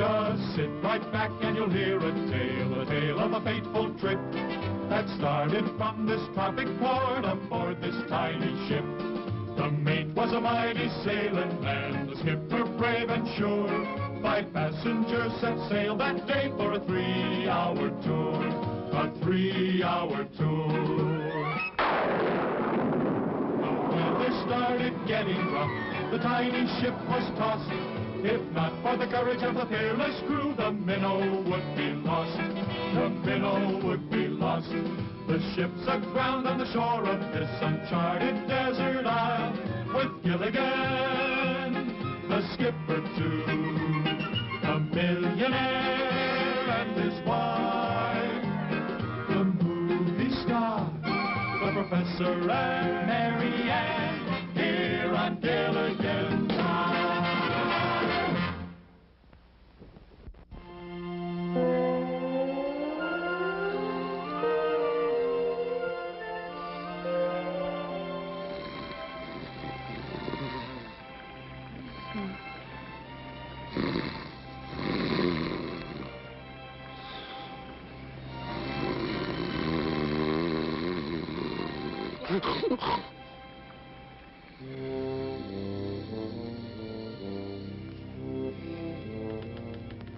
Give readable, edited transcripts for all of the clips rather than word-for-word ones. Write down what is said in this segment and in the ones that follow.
Just sit right back and you'll hear a tale of a fateful trip that started from this tropic port aboard this tiny ship. The mate was a mighty sailing man, the skipper brave and sure. 5 passengers set sail that day for a 3-hour tour. A 3-hour tour. The weather started getting rough, the tiny ship was tossed. If not for the courage of the fearless crew, the minnow would be lost. The minnow would be lost. The ship's aground on the shore of this uncharted desert isle, with Gilligan, the skipper too, a millionaire and his wife, the movie star, the professor and Mary Ann, here on Gilligan's Island.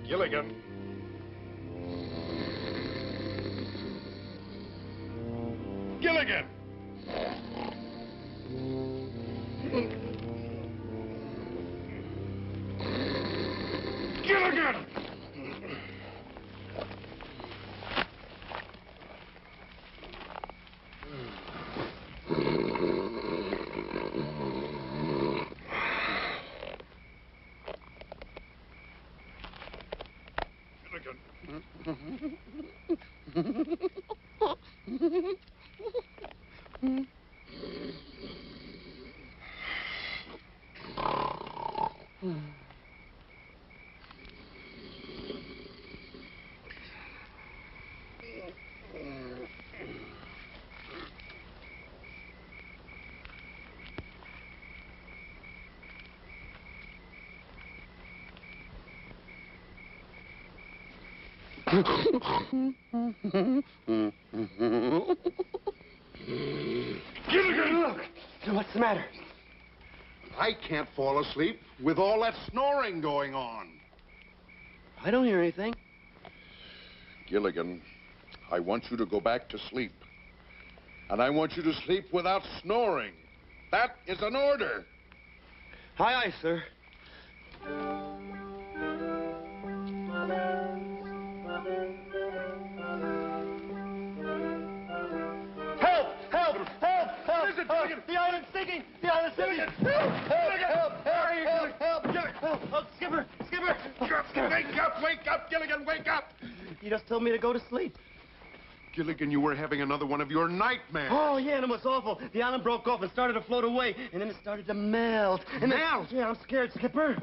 Gilligan. Gilligan! Gilligan! Gilligan! What's the matter? I can't fall asleep with all that snoring going on. I don't hear anything. Gilligan, I want you to go back to sleep. And I want you to sleep without snoring. That is an order. Aye, aye, sir. The island's sinking! The island's sinking! Help! Help! Oh, Skipper! Skipper! Wake up, Gilligan, wake up! You just told me to go to sleep. Gilligan, you were having another one of your nightmares. Oh, yeah, and it was awful. The island broke off and started to float away, and then it started to melt. Melt? Yeah, I'm scared, Skipper.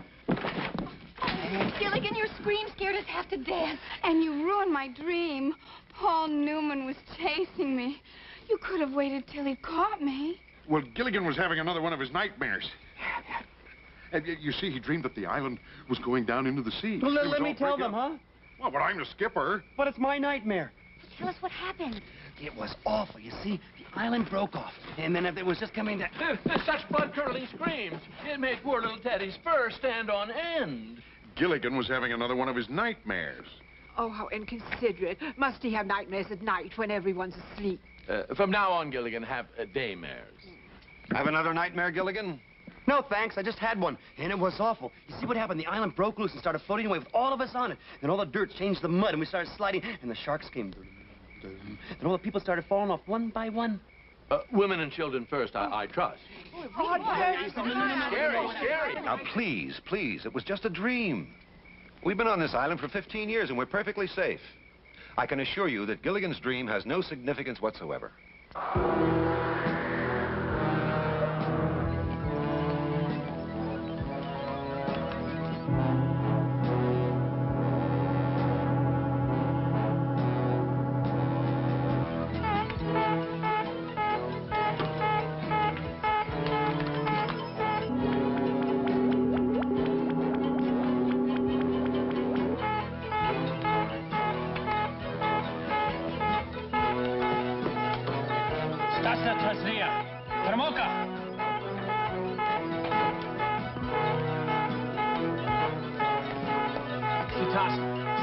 Gilligan, your scream scared us half to death, and you ruined my dream. Paul Newman was chasing me. You could have waited till he caught me. Well, Gilligan was having another one of his nightmares. And you see, he dreamed that the island was going down into the sea. Well, let me tell them, huh? Well, but I'm the skipper. But it's my nightmare. Tell us what happened. It was awful. You see, the island broke off, and then it was just coming down. Such blood-curdling screams. It made poor little Teddy's fur stand on end. Gilligan was having another one of his nightmares. Oh, how inconsiderate. Must he have nightmares at night when everyone's asleep? From now on, Gilligan, have daymares. Have another nightmare, Gilligan? No, thanks. I just had one, and it was awful. You see what happened? The island broke loose and started floating away with all of us on it. Then all the dirt changed to mud, and we started sliding, and the sharks came. Then all the people started falling off one by one. Women and children first, I trust. Scary. Now, please, it was just a dream. We've been on this island for 15 years, and we're perfectly safe. I can assure you that Gilligan's dream has no significance whatsoever. Casa Tazria. Termoka. Sitas,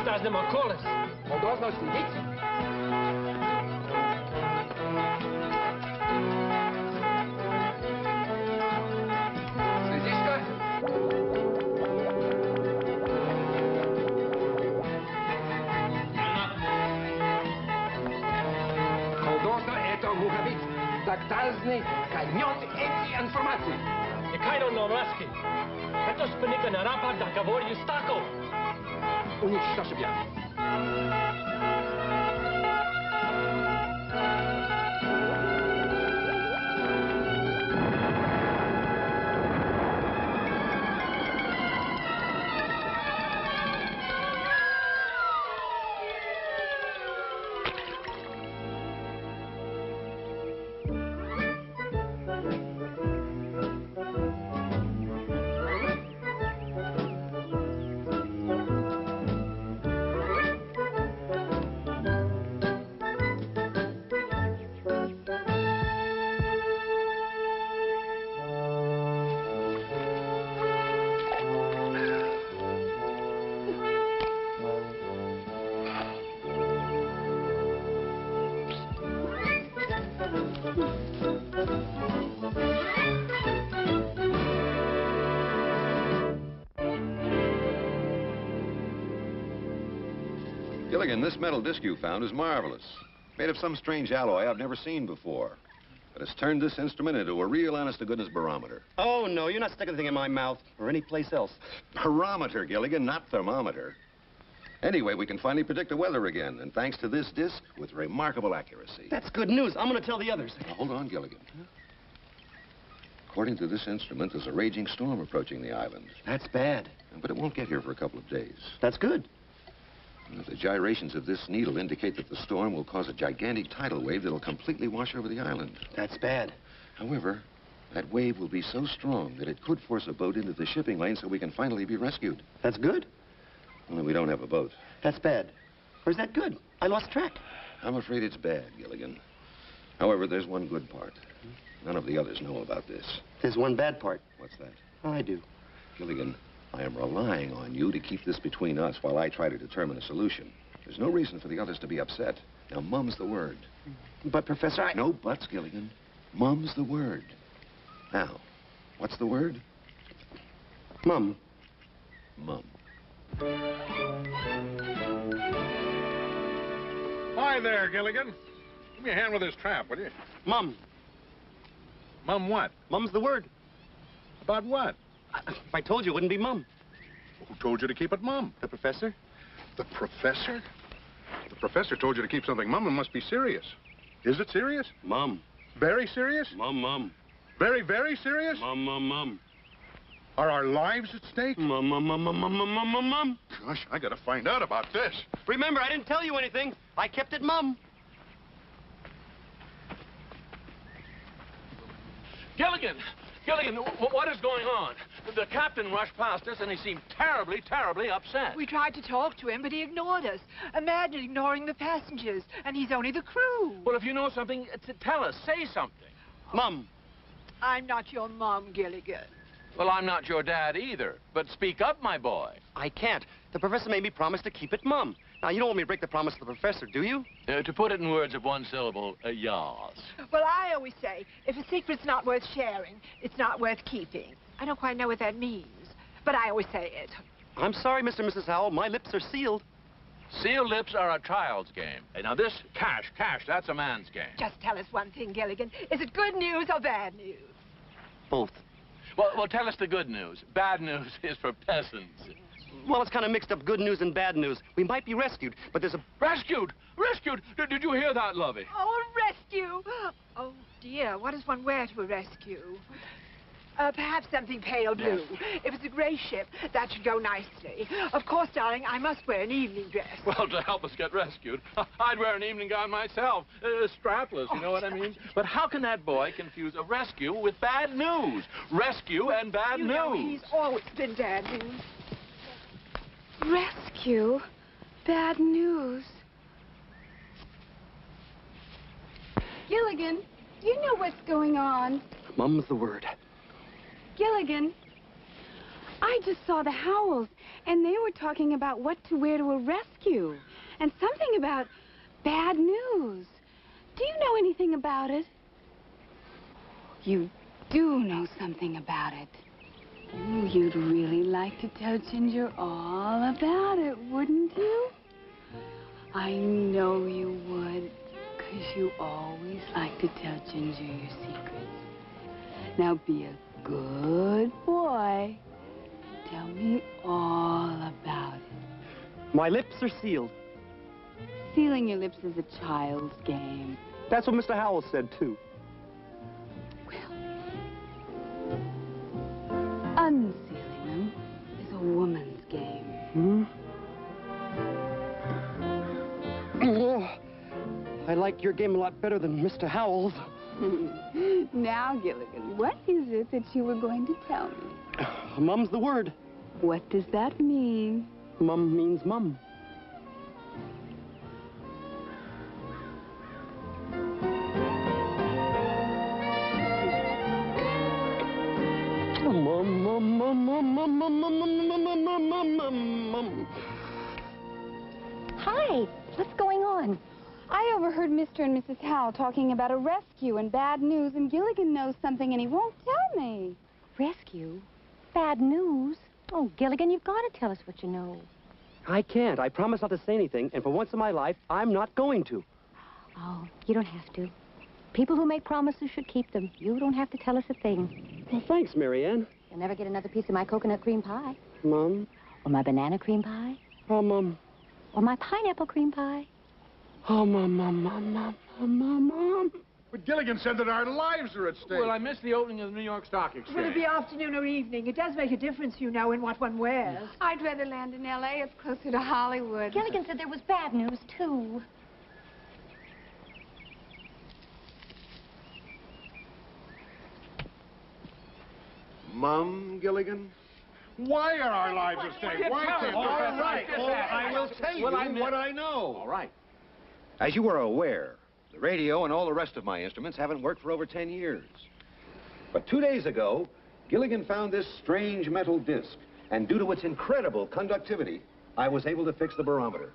stas de Macoles. Odozno slidici. Slidiška? Odozno eto Vuhavic. Tak tazni kanjon eti informaciji. Je kajno novaski. Eto spenika na rapak da govori stako. U njih što se bja. Gilligan, this metal disc you found is marvelous. Made of some strange alloy I've never seen before. But it's turned this instrument into a real honest-to-goodness barometer. Oh, no, you're not sticking the thing in my mouth or any place else. Barometer, Gilligan, not thermometer. Anyway, we can finally predict the weather again, and thanks to this disc, with remarkable accuracy. That's good news. I'm going to tell the others. Now, hold on, Gilligan. According to this instrument, there's a raging storm approaching the island. That's bad. But it won't get here for a couple of days. That's good. The gyrations of this needle indicate that the storm will cause a gigantic tidal wave that'll completely wash over the island. That's bad. However, that wave will be so strong that it could force a boat into the shipping lane so we can finally be rescued. That's good. Only we don't have a boat. That's bad. Or is that good? I lost track. I'm afraid it's bad, Gilligan. However, there's one good part. None of the others know about this. There's one bad part. What's that? I do. Gilligan, I am relying on you to keep this between us while I try to determine a solution. There's no reason for the others to be upset. Now, mum's the word. But, Professor, No buts, Gilligan. Mum's the word. Now, what's the word? Mum. Mum. Hi there, Gilligan. Give me a hand with this trap, will you? Mum. Mum what? Mum's the word. About what? If I told you, it wouldn't be Mum. Who told you to keep it mum? The professor? The professor? The professor told you to keep something mum. It must be serious. Is it serious? Mum. Very serious? Mum, Mum. Very, very serious? Mum, Mum, Mum. Are our lives at stake? Mum, Mum, Mum, Mum, Mum, Mum, Mum, Mum, Mum. Gosh, I gotta find out about this. Remember, I didn't tell you anything. I kept it Mum. Gilligan! Gilligan, what is going on? The captain rushed past us, and he seemed terribly, terribly upset. We tried to talk to him, but he ignored us. Imagine ignoring the passengers, and he's only the crew. Well, if you know something, tell us. Say something. Mum. I'm not your mom, Gilligan. Well, I'm not your dad either, but speak up, my boy. I can't. The professor made me promise to keep it Mum. Now, you don't want me to break the promise to the professor, do you? To put it in words of one syllable, yas. Well, I always say, if a secret's not worth sharing, it's not worth keeping. I don't quite know what that means, but I always say it. I'm sorry, Mr. and Mrs. Howell. My lips are sealed. Sealed lips are a child's game. Now, this cash, that's a man's game. Just tell us one thing, Gilligan. Is it good news or bad news? Both. Well, tell us the good news. Bad news is for peasants. Well, it's kind of mixed up good news and bad news. We might be rescued, but there's a... Rescued! Rescued! Did you hear that, Lovey? Oh, a rescue! Oh, dear, what does one wear to a rescue? Perhaps something pale blue. If it's a gray ship, that should go nicely. Of course, darling, I must wear an evening dress. Well, to help us get rescued, I'd wear an evening gown myself. Strapless, you know what I mean? But how can that boy confuse a rescue with bad news? Rescue and bad news. Know, he's always been bad news. Rescue? Bad news. Gilligan, Do you know what's going on? Mum's the word. Gilligan, I just saw the Howells, and they were talking about what to wear to a rescue, and something about bad news. Do you know anything about it? You do know something about it. Oh, you'd really like to tell Ginger all about it, wouldn't you? I know you would, 'cause you always like to tell Ginger your secrets. Now be a good boy. Tell me all about it. My lips are sealed. Sealing your lips is a child's game. That's what Mr. Howell said, too. Unsealing them is a woman's game. Hmm? Oh, I like your game a lot better than Mr. Howell's. Now, Gilligan, what is it that you were going to tell me? Mum's the word. What does that mean? Mum means mum. Hi, what's going on? I overheard Mr. and Mrs. Howell talking about a rescue and bad news, and Gilligan knows something and he won't tell me. Rescue? Bad news? Oh, Gilligan, you've got to tell us what you know. I can't. I promise not to say anything, and for once in my life, I'm not going to. Oh, you don't have to. People who make promises should keep them. You don't have to tell us a thing. Well, thanks, Marianne. You'll never get another piece of my coconut cream pie. Mum? Or my banana cream pie. Oh, Mum. Or my pineapple cream pie. Oh, Mum. But Gilligan said that our lives are at stake. Well, I missed the opening of the New York Stock Exchange. Will it be afternoon or evening? It does make a difference, you know, in what one wears. I'd rather land in L.A. It's closer to Hollywood. Gilligan said there was bad news, too. Mum, Gilligan? Why are our lives at stake? Why can't All right. I will tell you what I know. All right. As you are aware, the radio and all the rest of my instruments haven't worked for over 10 years. But 2 days ago, Gilligan found this strange metal disc, and due to its incredible conductivity, I was able to fix the barometer.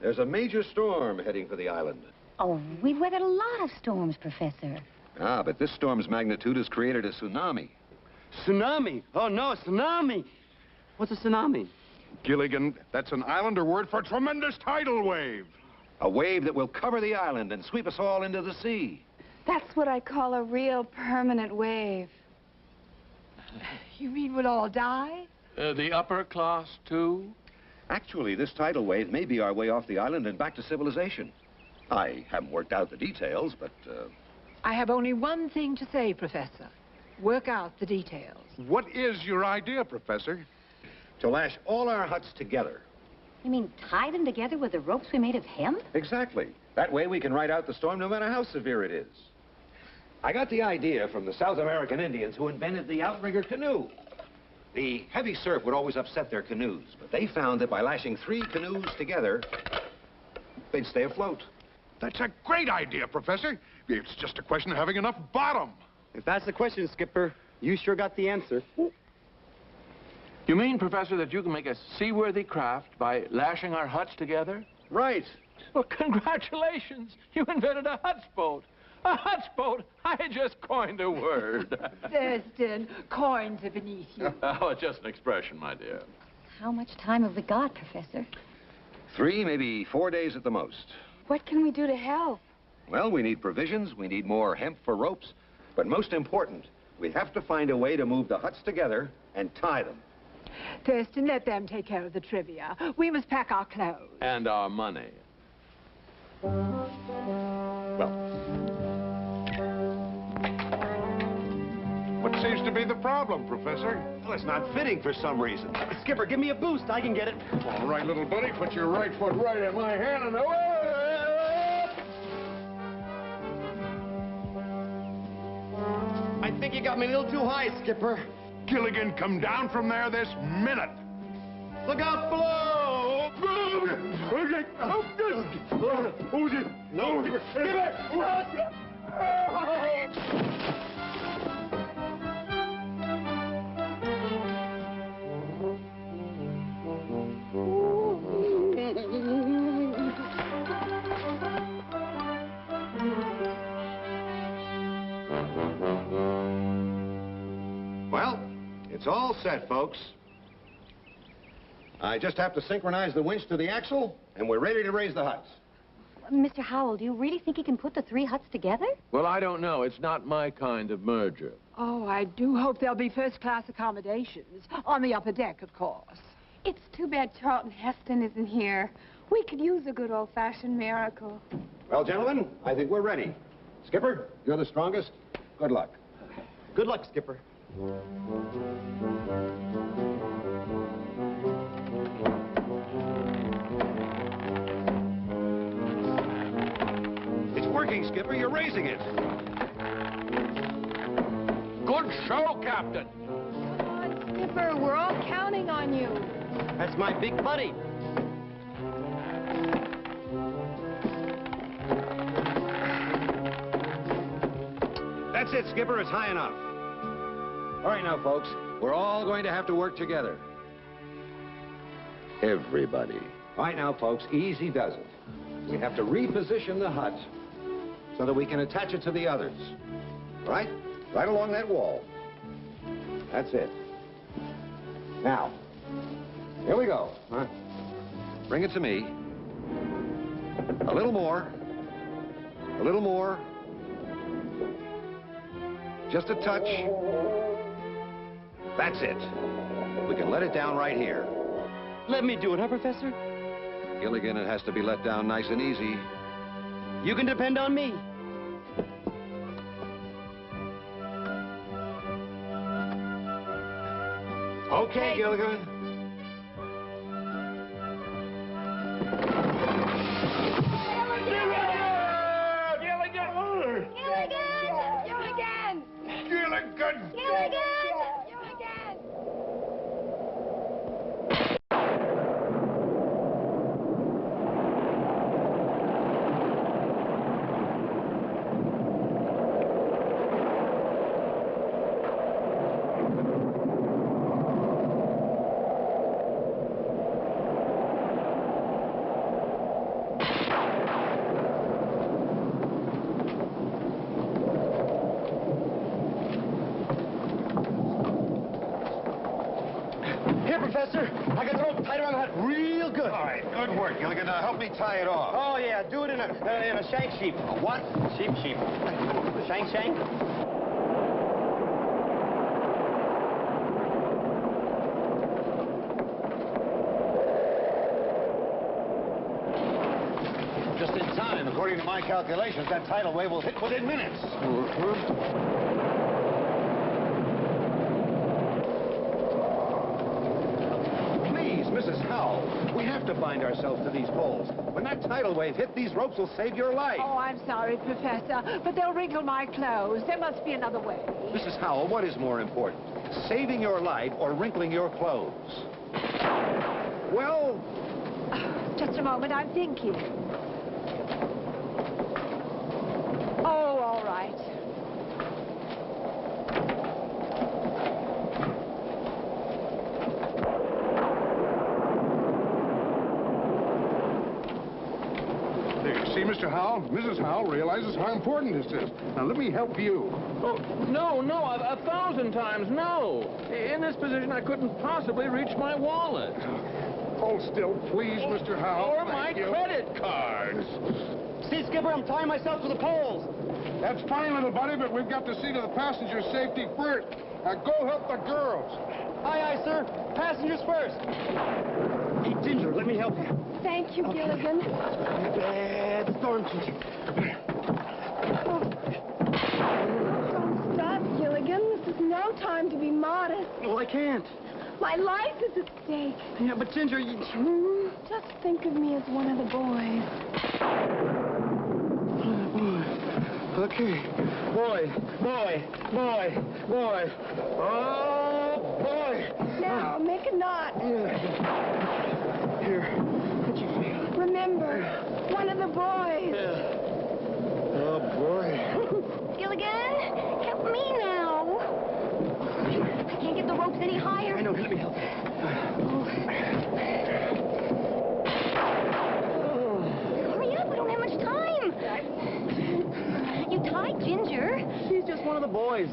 There's a major storm heading for the island. Oh, we've weathered a lot of storms, Professor. Ah, but this storm's magnitude has created a tsunami. Tsunami? Oh, no, tsunami. What's a tsunami? Gilligan, that's an islander word for tremendous tidal wave. A wave that will cover the island and sweep us all into the sea. That's what I call a real permanent wave. You mean we'll all die? The upper class, too? Actually, this tidal wave may be our way off the island and back to civilization. I haven't worked out the details, but, I have only one thing to say, Professor. Work out the details. What is your idea, Professor? to lash all our huts together. You mean tie them together with the ropes we made of hemp? Exactly. That way we can ride out the storm no matter how severe it is. I got the idea from the South American Indians who invented the outrigger canoe. The heavy surf would always upset their canoes, but they found that by lashing 3 canoes together, they'd stay afloat. That's a great idea, Professor. It's just a question of having enough bottom. If that's the question, Skipper, you sure got the answer. You mean, Professor, that you can make a seaworthy craft by lashing our huts together? Right. Well, congratulations. You invented a huts boat. A huts boat? I just coined a word. Thurston, coins are beneath you. Oh, it's just an expression, my dear. How much time have we got, Professor? 3, maybe 4 days at the most. What can we do to help? Well, we need provisions, we need more hemp for ropes, but most important, we have to find a way to move the huts together and tie them. Thurston, let them take care of the trivia. We must pack our clothes. And our money. Well, What seems to be the problem, Professor? well, it's not fitting for some reason. Skipper, give me a boost. I can get it. All right, little buddy, put your right foot right in my hand and away! I think you got me a little too high, Skipper. Gilligan, come down from there this minute. Look out below! Well, it's all set, folks. I just have to synchronize the winch to the axle, and we're ready to raise the huts. Mr. Howell, do you really think he can put the 3 huts together? Well, I don't know. It's not my kind of merger. Oh, I do hope there'll be first-class accommodations. On the upper deck, of course. It's too bad Charlton Heston isn't here. We could use a good old-fashioned miracle. Well, gentlemen, I think we're ready. Skipper, you're the strongest. Good luck. Good luck, Skipper. It's working, Skipper. You're raising it. Good show, Captain. Come on, Skipper. We're all counting on you. That's my big buddy. That's it, Skipper. It's high enough. All right now, folks. We're all going to have to work together. Everybody. All right now, folks. Easy does it. We have to reposition the hut so that we can attach it to the others. All right? Right along that wall. That's it. Now, here we go. Huh? Bring it to me. A little more. A little more. Just a touch. That's it. We can let it down right here. Let me do it, huh, Professor? Gilligan, it has to be let down nice and easy. You can depend on me. Okay, Gilligan. Professor. I got the rope tied around the hut real good. All right, good work, Gilligan. Now help me tie it off. Oh, yeah, do it in a shank sheep. A what? Sheep. The shank? Just in time. According to my calculations, that tidal wave will hit within minutes. Mrs. Howell, we have to bind ourselves to these poles. When that tidal wave hit, these ropes will save your life. Oh, I'm sorry, Professor, but they'll wrinkle my clothes. There must be another way. Mrs. Howell, what is more important? Saving your life or wrinkling your clothes? Well... Just a moment, I'm thinking. Oh, all right. See, Mr. Howell, Mrs. Howell realizes how important this is. Now, let me help you. Oh, no, 1,000 times no. In this position, I couldn't possibly reach my wallet. Hold still, please, Mr. Howell. Or my credit cards. See, Skipper, I'm tying myself to the poles. That's fine, little buddy, but we've got to see to the passenger's safety first. Now, go help the girls. Aye, sir. Passengers first. Hey, Ginger, let me help you. Thank you, Gilligan. Bad storm, Ginger. Don't stop, Gilligan. This is no time to be modest. Well, I can't. My life is at stake. Yeah, but Ginger, Just think of me as one of the boys. Okay. Boy. Oh, boy. Now, make a knot. Here. What you feel? Remember, one of the boys. Yeah. Oh, boy. come here, let me help you. Hurry up, we don't have much time. You tied Ginger. She's just one of the boys.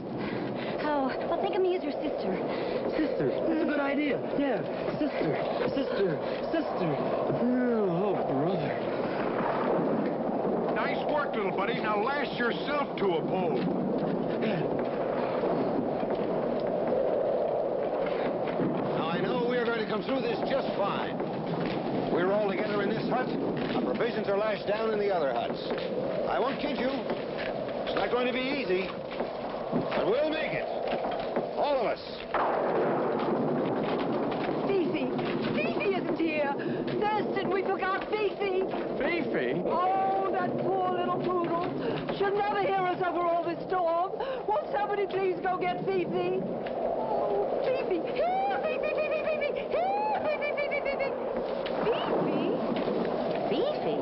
Oh, well, think of me as your sister. Sister, that's a good idea. Yeah, sister. Oh, brother. Nice work, little buddy. Now lash yourself to a pole. Now, I know we are going to come through this just fine. We're all together in this hut. Our provisions are lashed down in the other huts. I won't kid you. It's not going to be easy. But we'll make it. All of us. Fifi isn't here. Thurston, we forgot Fifi. Fifi? Oh, that poor little poodle. She'll never hear us over all this storm. Won't somebody please go get Fifi? Oh, Fifi. Here, Fifi. Here, Fifi.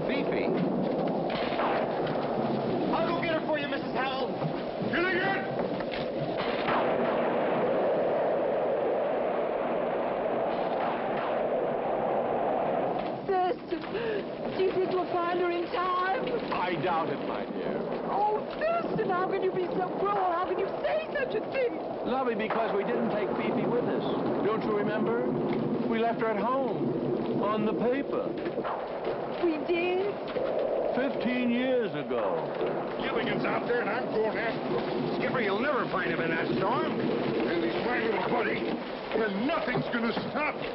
Fifi? I'll go get her for you, Mrs. Howell. Gilligan! Thurston, do you think we'll find her in time? I doubt it, my dear. Oh, Thurston, how can you be so cruel? How can you say such a thing? Lovey, because we didn't take Fifi with us. Don't you remember? We left her at home, on the paper. We did? 15 years ago. Gilligan's out there, and I'm going after him. Skipper, you'll never find him in that storm. And he's my little buddy, and nothing's gonna stop him.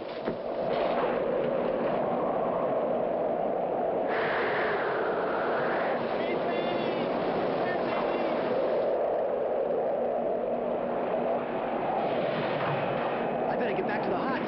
I better get back to the huts.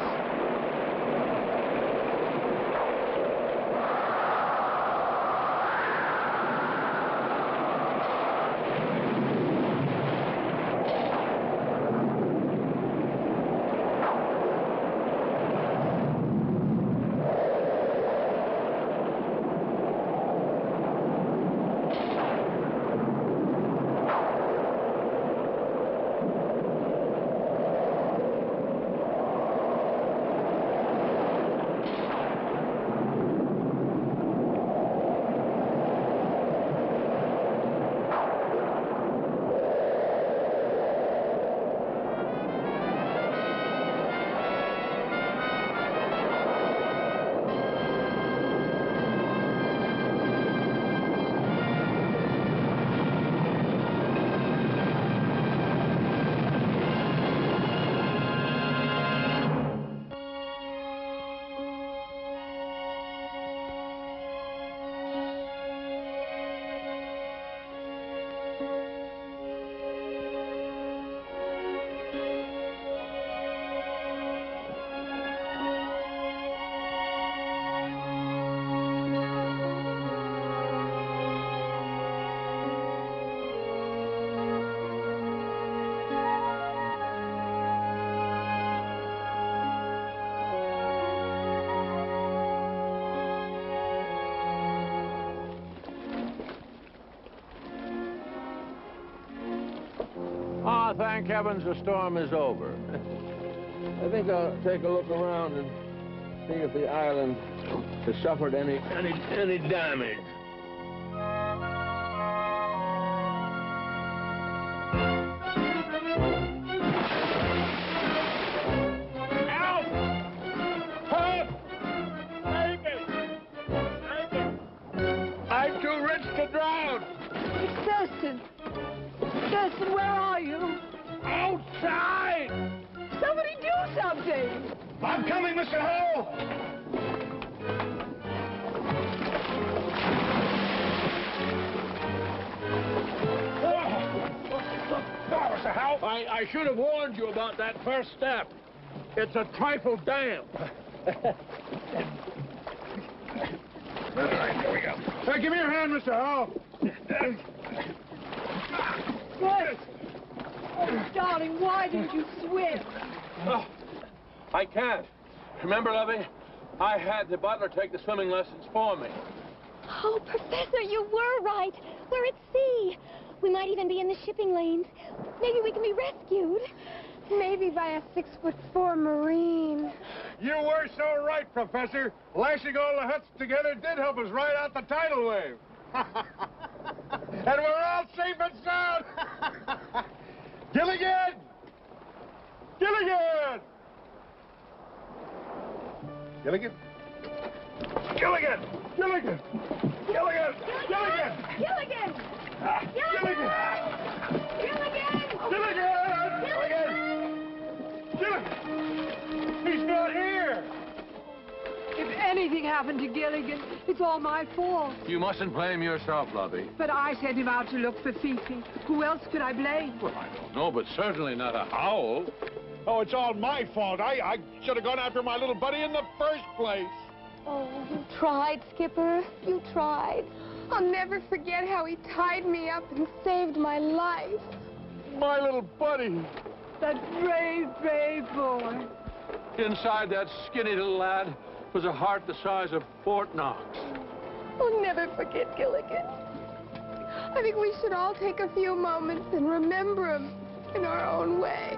Ah, thank heavens the storm is over. I think I'll take a look around and see if the island has suffered any damage. Help! Help! Save me! Save me! I'm too rich to drown! It's Thurston. Thurston, where are you? Outside! Somebody do something! I'm coming, Mr. Hale! Mr. Hale, I should have warned you about that first step. It's a trifle damp. All right, here we go. Hey, give me your hand, Mr. Hale. Yes. Oh, darling, why didn't you swim? Oh, I can't. Remember, Lovey? I had the butler take the swimming lessons for me. Oh, Professor, you were right. We're at sea. We might even be in the shipping lanes. Maybe we can be rescued. Maybe by a 6'4" Marine. You were so right, Professor. Lashing all the huts together did help us ride out the tidal wave. And we're all safe and sound. Gilligan! Gilligan! Gilligan? Gilligan! Gilligan! Gilligan! Gilligan! Gilligan! Gilligan! Gilligan! Gilligan! He's not here! If anything happened to Gilligan, it's all my fault. You mustn't blame yourself, Lovey. But I sent him out to look for Fifi. Who else could I blame? Well, I don't know, but certainly not a howl. Oh, it's all my fault. I should have gone after my little buddy in the first place. Oh, you tried, Skipper. You tried. I'll never forget how he tied me up and saved my life. My little buddy. That brave, brave boy. Inside that skinny little lad was a heart the size of Fort Knox. I'll never forget Gilligan. I think we should all take a few moments and remember him in our own way.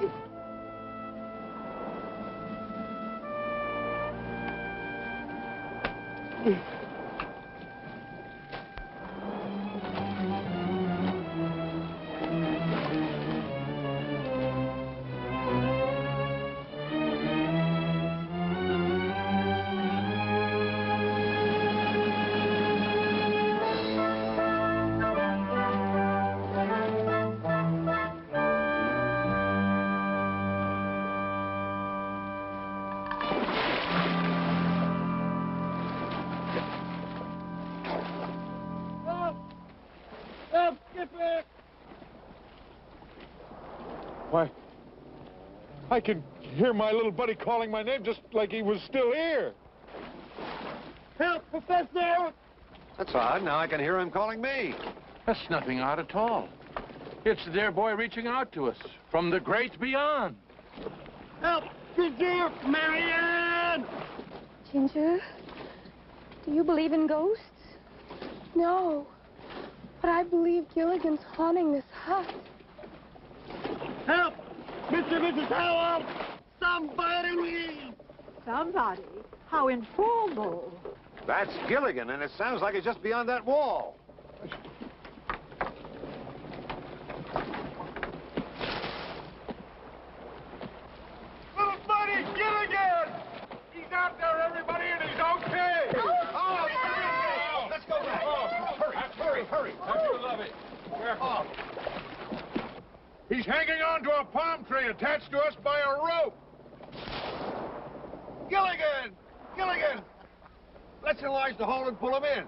Why, I can hear my little buddy calling my name just like he was still here. Help, Professor! That's odd. Now I can hear him calling me. That's nothing odd at all. It's the dear boy reaching out to us from the great beyond. Help! Ginger! Marianne! Ginger, do you believe in ghosts? No, but I believe Gilligan's haunting this hut. Help! Mr. and Mrs. Howell! Somebody! Somebody? How informal. That's Gilligan, and it sounds like it's just beyond that wall. Little buddy, Gilligan! He's out there, everybody, and he's okay! Oh, let's go back. Hurry. Have you love it. Careful. He's hanging on to a palm tree attached to us by a rope. Gilligan! Let's enlarge the hole and pull him in.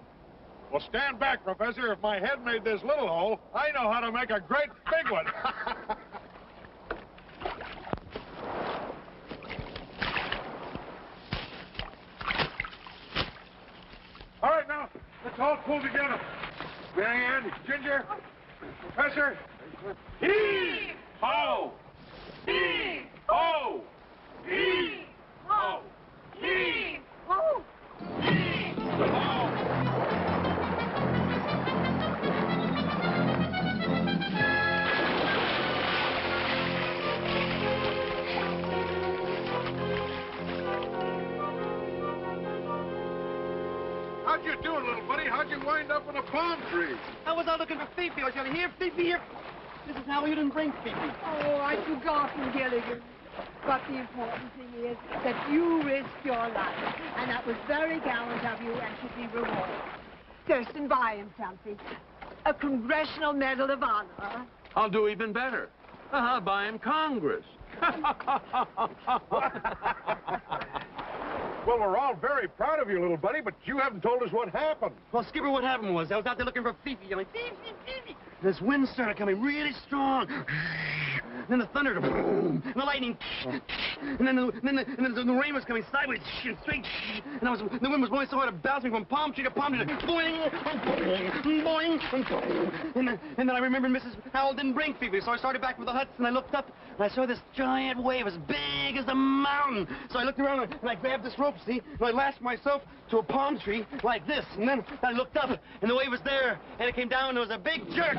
Well, stand back, Professor. If my head made this little hole, I know how to make a great big one. All right, now, let's all pull together. Marianne, Ginger, Professor. Heave! Ho! Heave! Ho! Heave! Ho! Heave! Oh, Heave! Ho! How'd you do, little buddy? How'd you wind up in a palm tree? I was out looking for Fifi. I was going to hear Fifi here. This is how you didn't bring Fifi. oh, I'd forgotten, Gilligan. But the important thing is that you risked your life, and that was very gallant of you and should be rewarded. Thurston, buy him something. A Congressional Medal of Honor. I'll do even better. I'll buy him Congress. Well, we're all very proud of you, little buddy, but you haven't told us what happened. Well, Skipper, what happened was I was out there looking for Fifi. Yelling, Fifi. This wind started coming really strong. And then the thunder, boom, and the lightning, and then the rain was coming sideways and straight. And the wind was blowing so hard it bounced me from palm tree to palm tree. Boing, boing, boing. And then I remembered Mrs. Howell didn't bring Fifi, so I started back for the huts, and I looked up, and I saw this giant wave as big as a mountain. So I looked around, and I grabbed this rope, see, and I lashed myself to a palm tree like this. And then I looked up, and the wave was there, and it came down, and there was a big jerk.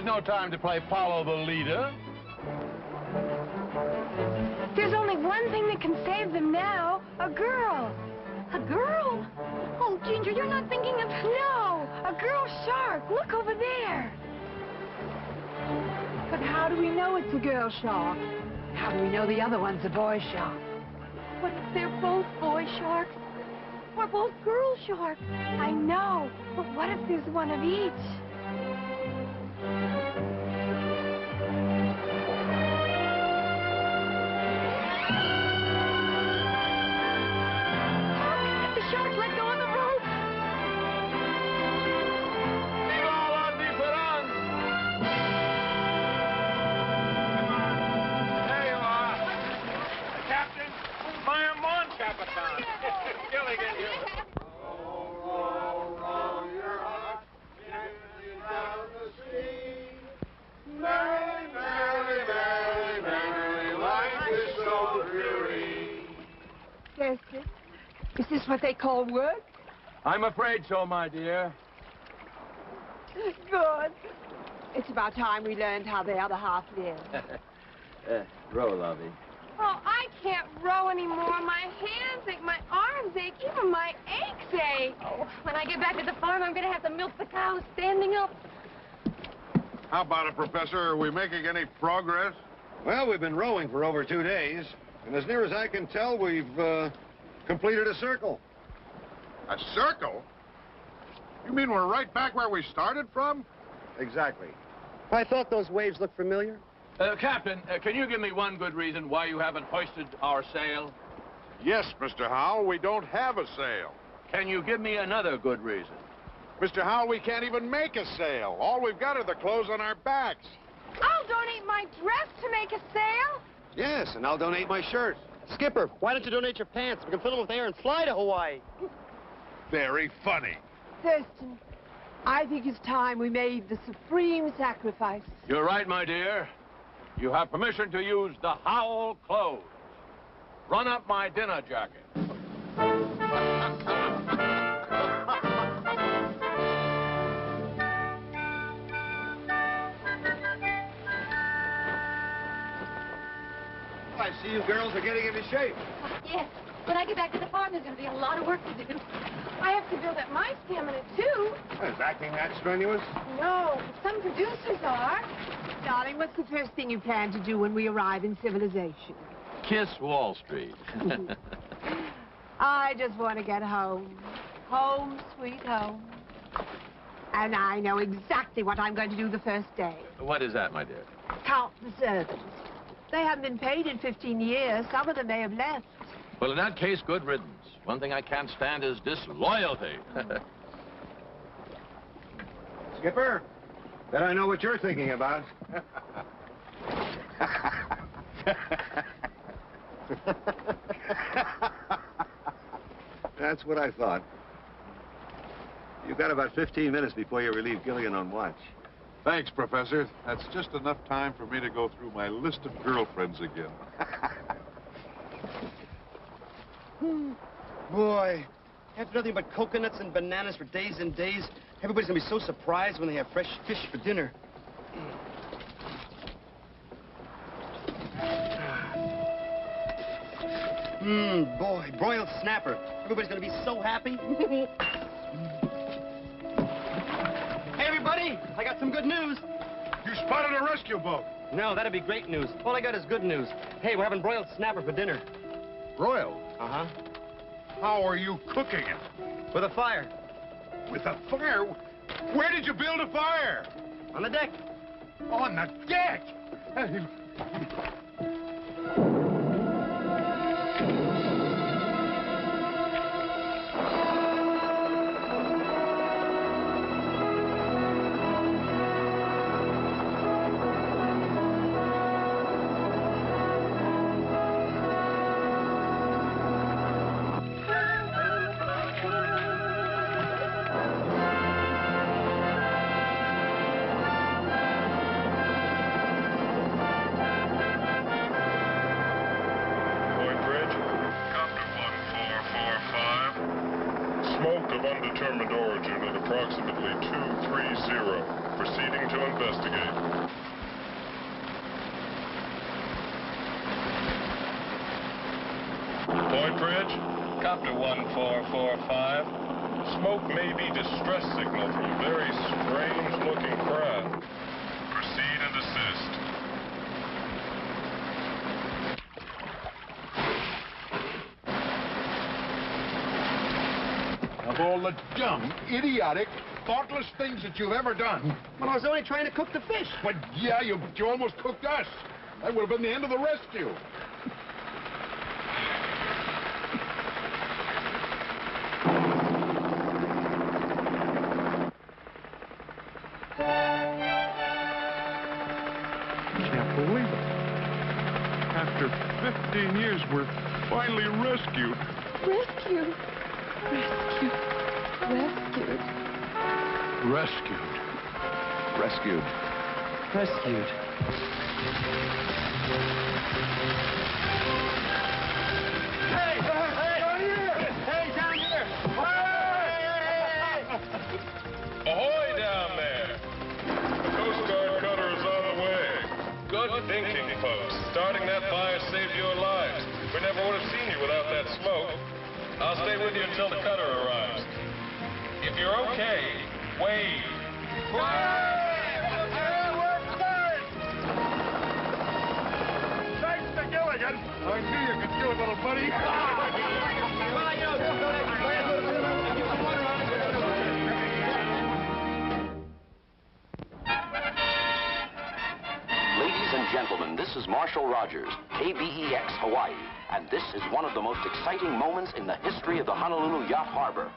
No time to play follow the leader. There's only one thing that can save them now. A girl. A girl? Oh, Ginger, you're not thinking of... No! A girl shark. Look over there. But how do we know it's a girl shark? How do we know the other one's a boy shark? What if they're both boy sharks? Or both girl sharks? I know. But what if there's one of each? Gilligan here. Merrily, merrily, merrily, merrily, life is so dreary. Yes, sir. Is this what they call work? I'm afraid so, my dear. Good. It's about time we learned how the other half lives. Row, lovey. Oh, I can't row anymore. My hands ache, my arms ache, even my aches ache. Oh, when I get back to the farm, I'm going to have to milk the cows standing up. How about it, Professor? Are we making any progress? Well, we've been rowing for over 2 days, and as near as I can tell, we've completed a circle. A circle? You mean we're right back where we started from? Exactly. I thought those waves looked familiar. Captain, can you give me one good reason why you haven't hoisted our sail? Yes, Mr. Howell, we don't have a sail. Can you give me another good reason? Mr. Howell, we can't even make a sail. All we've got are the clothes on our backs. I'll donate my dress to make a sail. Yes, and I'll donate my shirt. Skipper, why don't you donate your pants? We can fill them with air and fly to Hawaii. Very funny. Thurston, I think it's time we made the supreme sacrifice. You're right, my dear. You have permission to use the Howell clothes. Run up my dinner jacket. I see you girls are getting into shape. Yes. When I get back to the farm, there's going to be a lot of work to do. I have to build up my stamina, too. Is acting that strenuous? No, some producers are. Darling, what's the first thing you plan to do when we arrive in civilization? Kiss Wall Street. I just want to get home. Home, sweet home. And I know exactly what I'm going to do the first day. What is that, my dear? Count the servants. They haven't been paid in 15 years. Some of them may have left. Well, in that case, good riddance. One thing I can't stand is disloyalty. Skipper, bet I know what you're thinking about. That's what I thought. You've got about 15 minutes before you relieve Gilligan on watch. Thanks, Professor. That's just enough time for me to go through my list of girlfriends again. Boy, after nothing but coconuts and bananas for days and days, everybody's gonna be so surprised when they have fresh fish for dinner. Boy, broiled snapper. Everybody's gonna be so happy. Hey, everybody, I got some good news. You spotted a rescue boat. No, that'd be great news. All I got is good news. Hey, we're having broiled snapper for dinner. Broiled? Uh-huh. How are you cooking it? With a fire. With a fire? Where did you build a fire? On the deck. On the deck? Undetermined origin at approximately 230. Proceeding to investigate. Point Bridge, Copter 1445. Smoke may be distress signal from very strange-looking craft. Proceed and assist. Of all the dumb, idiotic, thoughtless things that you've ever done. Well, I was only trying to cook the fish. But yeah, you almost cooked us. That would have been the end of the rescue. Can't believe it. After 15 years, we're finally rescued. Rescued. Rescued. Rescued. Rescued. Rescued. Rescued. Hey! Hey! Down here! Hey, down here! Hey! Ahoy down there! The Coast Guard cutter is on the way. Good thinking, folks. Starting that fire saved your lives. We never would have seen you without that smoke. I'll stay with you until the cutter arrives. If you're okay, wave. Thanks to Gilligan. I knew you could do it, little buddy. Ladies and gentlemen, this is Marshall Rogers, KBEX Hawaii, and this is one of the most exciting moments in the history of the Honolulu Yacht Harbor.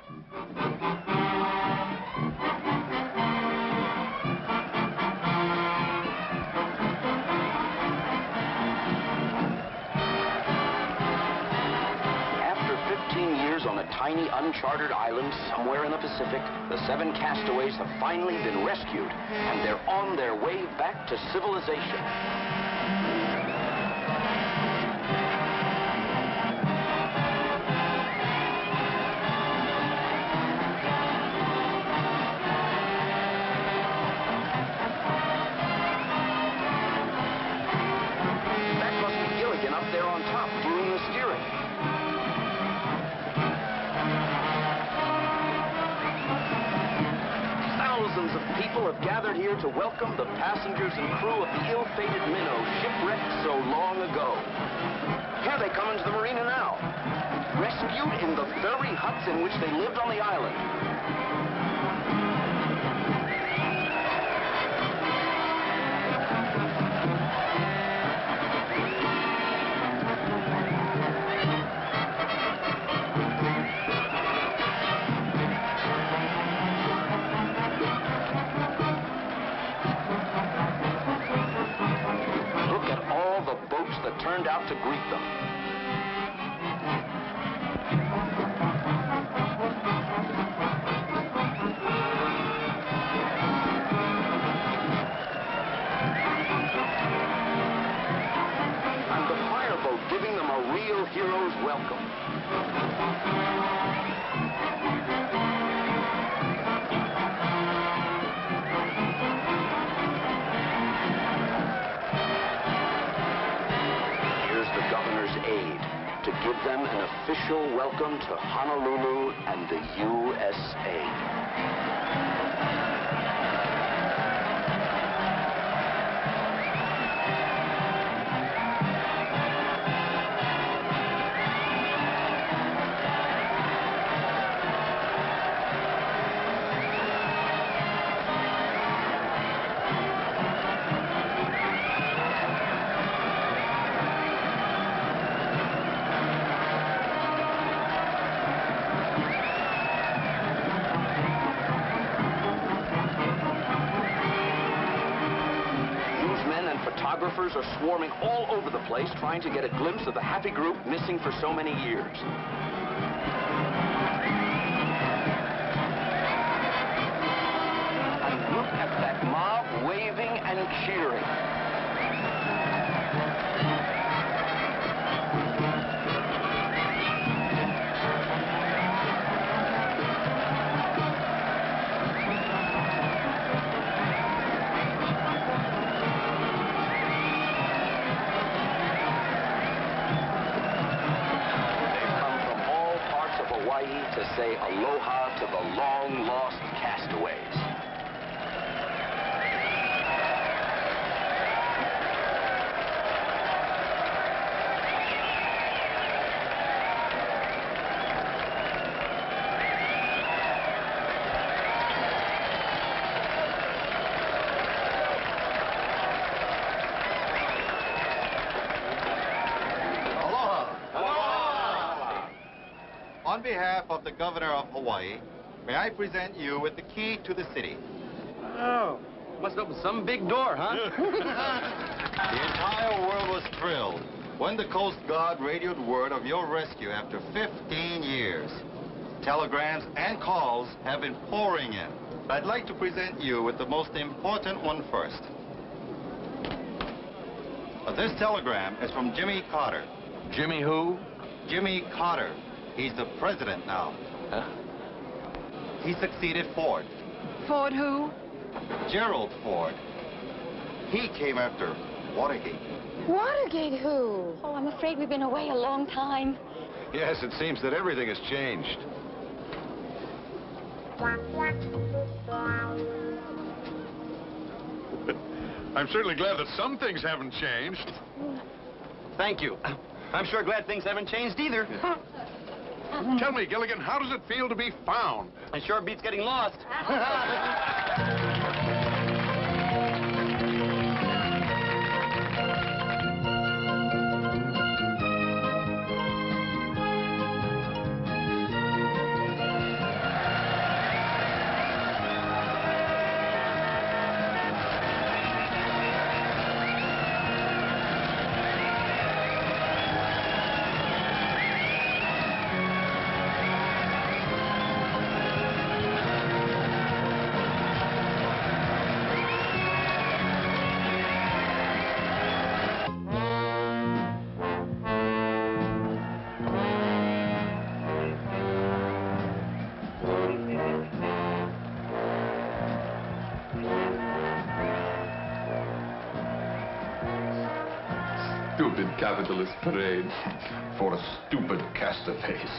After 15 years on a tiny uncharted island somewhere in the Pacific, the 7 castaways have finally been rescued, and they're on their way back to civilization. That must be Gilligan up there on top doing the steering. Thousands of people have gathered here to welcome the passengers and crew of the ill-fated minnow shipwrecked so long ago. Here they come into the marina now, rescued in the very huts in which they lived on the island. That turned out to greet them. And the fireboat giving them a real hero's welcome. Aid to to give them an official welcome to Honolulu and the USA. Photographers are swarming all over the place trying to get a glimpse of the happy group missing for so many years. And look at that mob waving and cheering. To say aloha to the long-lost castaways. On behalf of the Governor of Hawaii, may I present you with the key to the city. Oh, must open some big door, huh? The entire world was thrilled when the Coast Guard radioed word of your rescue after 15 years. Telegrams and calls have been pouring in. I'd like to present you with the most important one first. This telegram is from Jimmy Carter. Jimmy who? Jimmy Carter. He's the president now. Huh? He succeeded Ford. Ford who? Gerald Ford. He came after Watergate. Watergate who? Oh, I'm afraid we've been away a long time. Yes, it seems that everything has changed. I'm certainly glad that some things haven't changed. Thank you. I'm sure glad things haven't changed either. Tell me, Gilligan, how does it feel to be found? It sure beats getting lost. Stupid capitalist parade for a stupid castaways.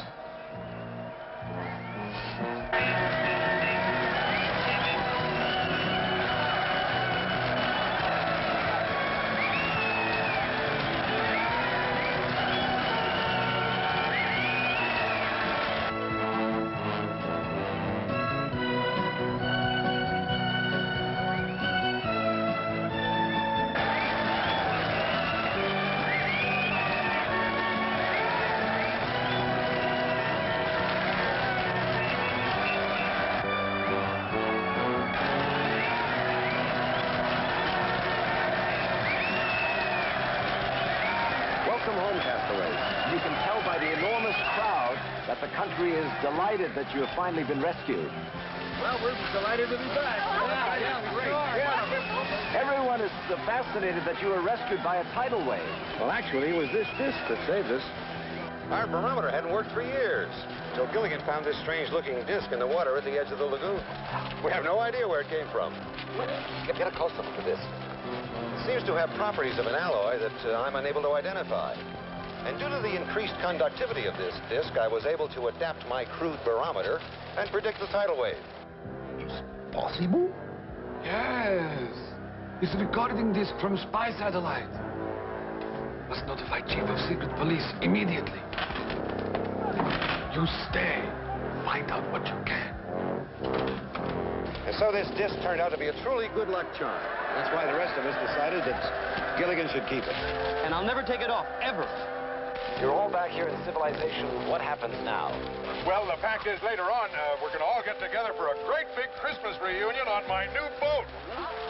The country is delighted that you have finally been rescued. Well, we're delighted to be back. Everyone is fascinated that you were rescued by a tidal wave. Well, actually, it was this disc that saved us. Our barometer hadn't worked for years, until Gilligan found this strange-looking disc in the water at the edge of the lagoon. We have no idea where it came from. Get a close-up of the disc. It seems to have properties of an alloy that I'm unable to identify. And due to the increased conductivity of this disc, I was able to adapt my crude barometer and predict the tidal wave. It's possible? Yes. It's a recording disc from spy satellite. Must notify Chief of Secret Police immediately. You stay. Find out what you can. And so this disc turned out to be a truly good luck charm. That's why the rest of us decided that Gilligan should keep it. And I'll never take it off, ever. You're all back here in civilization. What happens now? Well, the fact is, later on, we're going to all get together for a great big Christmas reunion on my new boat.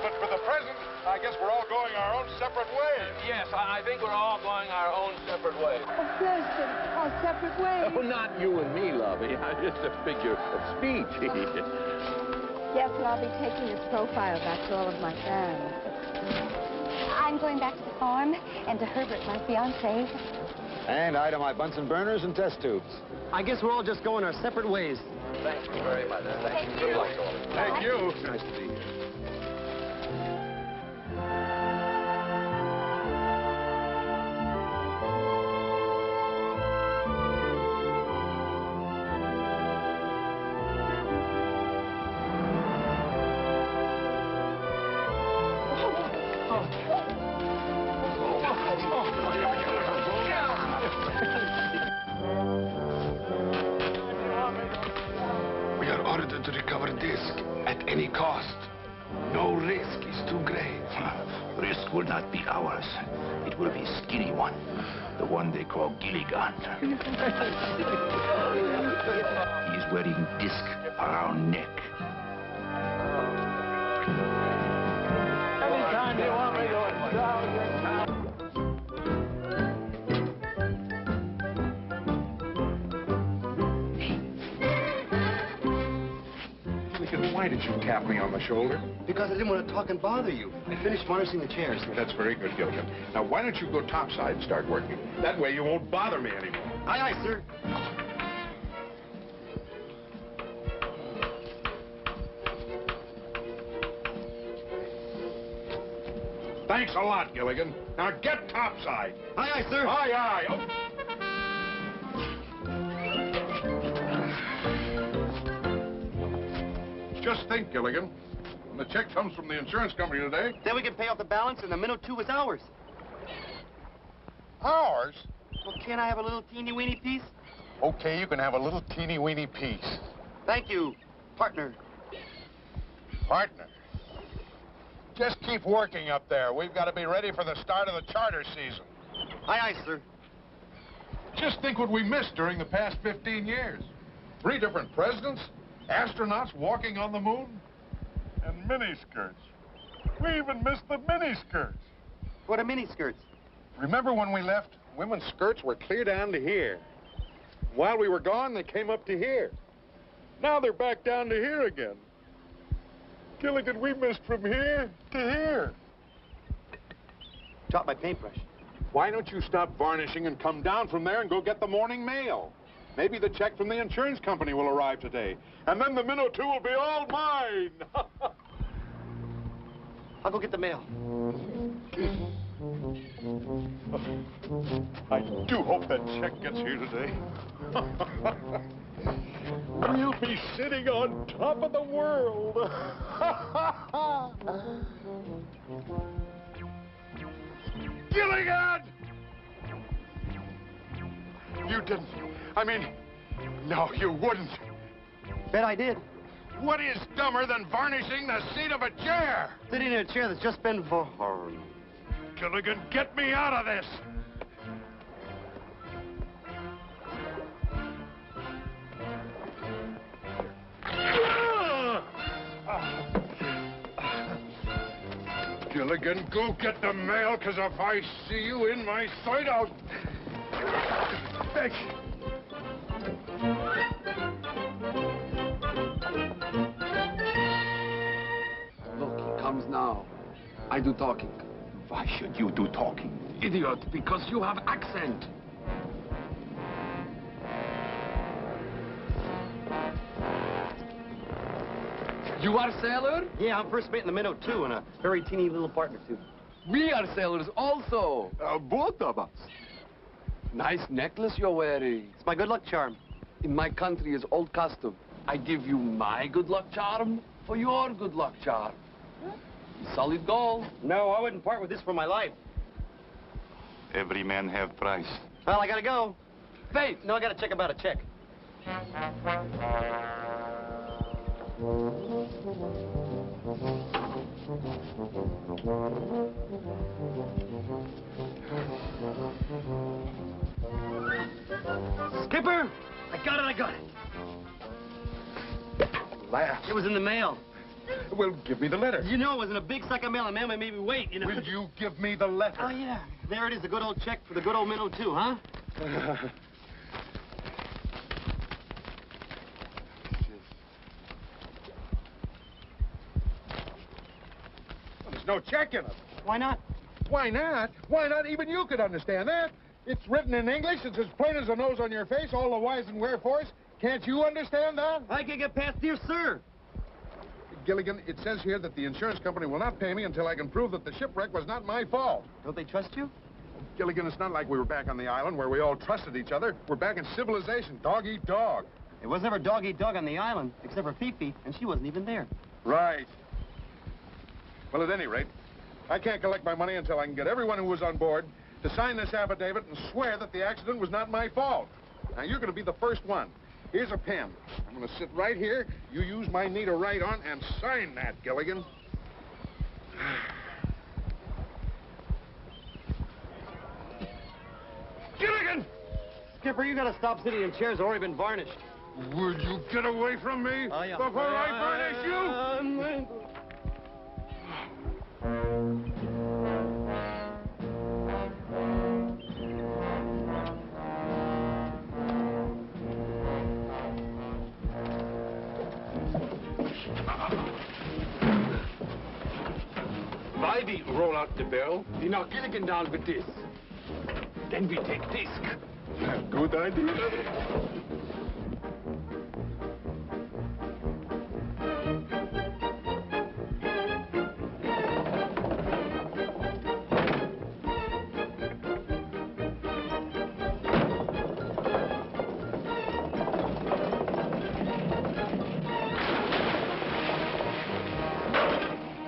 But for the present, I guess we're all going our own separate ways. Yes, I think we're all going our own separate ways. Oh, bless them, all separate ways. Oh, not you and me, lovey. Just a figure of speech. Yes, well, I'll be taking this profile back to all of my fans. I'm going back to the farm and to Herbert, my fiancé. And I to my Bunsen burners and test tubes. I guess we're all just going our separate ways. Thank you very much. Thank you. Good luck to all of you. Thank you. Nice to be here. To recover disc at any cost. No risk is too great. Risk will not be ours. It will be skinny one. The one they call Gilligan. He's wearing disc around neck. Anytime you want me to install your town. Why did you tap me on the shoulder? Because I didn't want to talk and bother you. I finished varnishing the chairs. That's very good, Gilligan. Now, why don't you go topside and start working? That way you won't bother me anymore. Aye, aye, sir. Thanks a lot, Gilligan. Now get topside. Aye, aye, sir. Aye, aye. Oh. Just think, Gilligan. When the check comes from the insurance company today... Then we can pay off the balance and the minnow 2 is ours. Ours? Well, can't I have a little teeny-weeny piece? Okay, you can have a little teeny-weeny piece. Thank you, partner. Partner? Just keep working up there. We've got to be ready for the start of the charter season. Aye, aye, sir. Just think what we missed during the past 15 years. 3 different presidents, astronauts walking on the moon, and miniskirts. We even missed the miniskirts. What are miniskirts? Remember when we left? Women's skirts were clear down to here. While we were gone, they came up to here. Now they're back down to here again. Gilligan, we missed from here to here. Drop my paintbrush. Why don't you stop varnishing and come down from there and go get the morning mail? Maybe the check from the insurance company will arrive today. And then the minnow 2 will be all mine. I'll go get the mail. I do hope that check gets here today. We'll be sitting on top of the world. Gilligan! You didn't. I mean, no, you wouldn't. Bet I did. What is dumber than varnishing the seat of a chair? Sitting in a chair that's just been varnished. Gilligan, get me out of this. Gilligan, go get the mail, because if I see you in my sight, I'll... Thanks. Look, he comes now. I do talking. Why should you do talking? Idiot, because you have accent. You are sailor? Yeah, I'm first mate in the minnow 2 and a very teeny little partner, too. We are sailors also. Both of us. Nice necklace you're wearing. It's my good luck charm. In my country, it's old custom. I give you my good luck charm for your good luck charm. Solid gold. No, I wouldn't part with this for my life. Every man have price. Well, I gotta go. Wait, no, I gotta check about a check. Skipper! I got it. Laugh. It was in the mail. Well, give me the letter. You know it was in a big sack of mail, and mailman made me wait, you know. Will you give me the letter? Oh, yeah. There it is, the good old check for the good old minnow, too, huh? Well, there's no check in it. Why not? Why not? Why not? Even you could understand that. It's written in English. It's as plain as the nose on your face, all the whys and wherefores. Can't you understand that? I can't get past dear sir. Gilligan, it says here that the insurance company will not pay me until I can prove that the shipwreck was not my fault. Don't they trust you? Gilligan, it's not like we were back on the island where we all trusted each other. We're back in civilization, dog eat dog. It was never dog eat dog on the island, except for Fifi, and she wasn't even there. Right. Well, at any rate, I can't collect my money until I can get everyone who was on board to sign this affidavit and swear that the accident was not my fault. Now, you're going to be the first one. Here's a pen. I'm going to sit right here. You use my knee to write on and sign that, Gilligan. Gilligan! Skipper, you gotta stop sitting in chairs that already been varnished. Would you get away from me before I varnish you? While we roll out the barrel, we knock Gilligan down with this. Then we take disc. Good idea.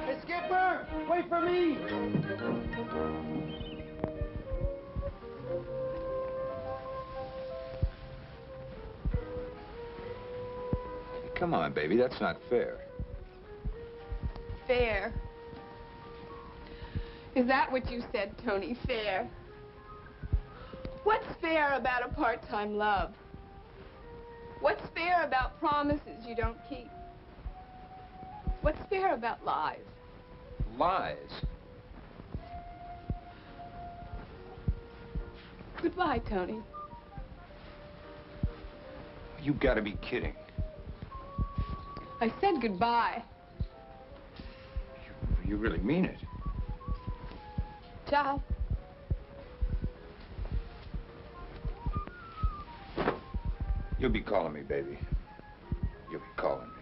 Hey, Skipper! Wait for me! Come on, baby, that's not fair. Fair. Is that what you said, Tony? Fair? What's fair about a part-time love? What's fair about promises you don't keep? What's fair about lies? Lies? Goodbye, Tony. You gotta be kidding. I said goodbye. You really mean it. Ciao. You'll be calling me, baby. You'll be calling me.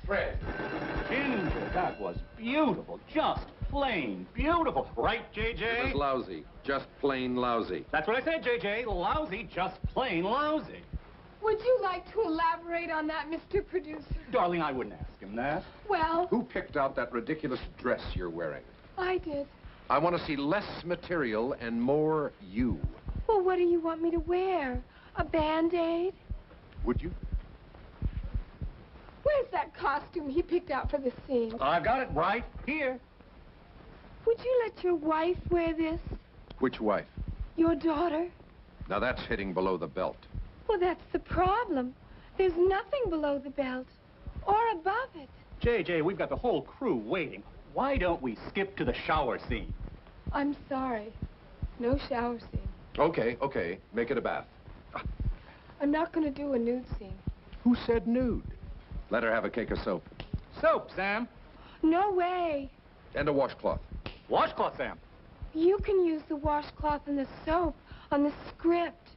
Fred. Ginger, that was beautiful. Just plain beautiful. Right, JJ? It was lousy. Just plain lousy. That's what I said, JJ. Lousy, just plain lousy. Would you like to elaborate on that, Mr. Producer? Darling, I wouldn't ask him that. Well, Who picked out that ridiculous dress you're wearing? I did. I want to see less material and more you. Well, what do you want me to wear? A Band-Aid? Would you? Where's that costume he picked out for the scene? I've got it right here. Would you let your wife wear this? Which wife? Your daughter? Now that's hitting below the belt. Well, that's the problem. There's nothing below the belt or above it. JJ, we've got the whole crew waiting. Why don't we skip to the shower scene? I'm sorry. No shower scene. Okay. Make it a bath. I'm not going to do a nude scene. Who said nude? Let her have a cake of soap. Soap, Sam. No way. And a washcloth. Washcloth, Sam. You can use the washcloth and the soap on the script.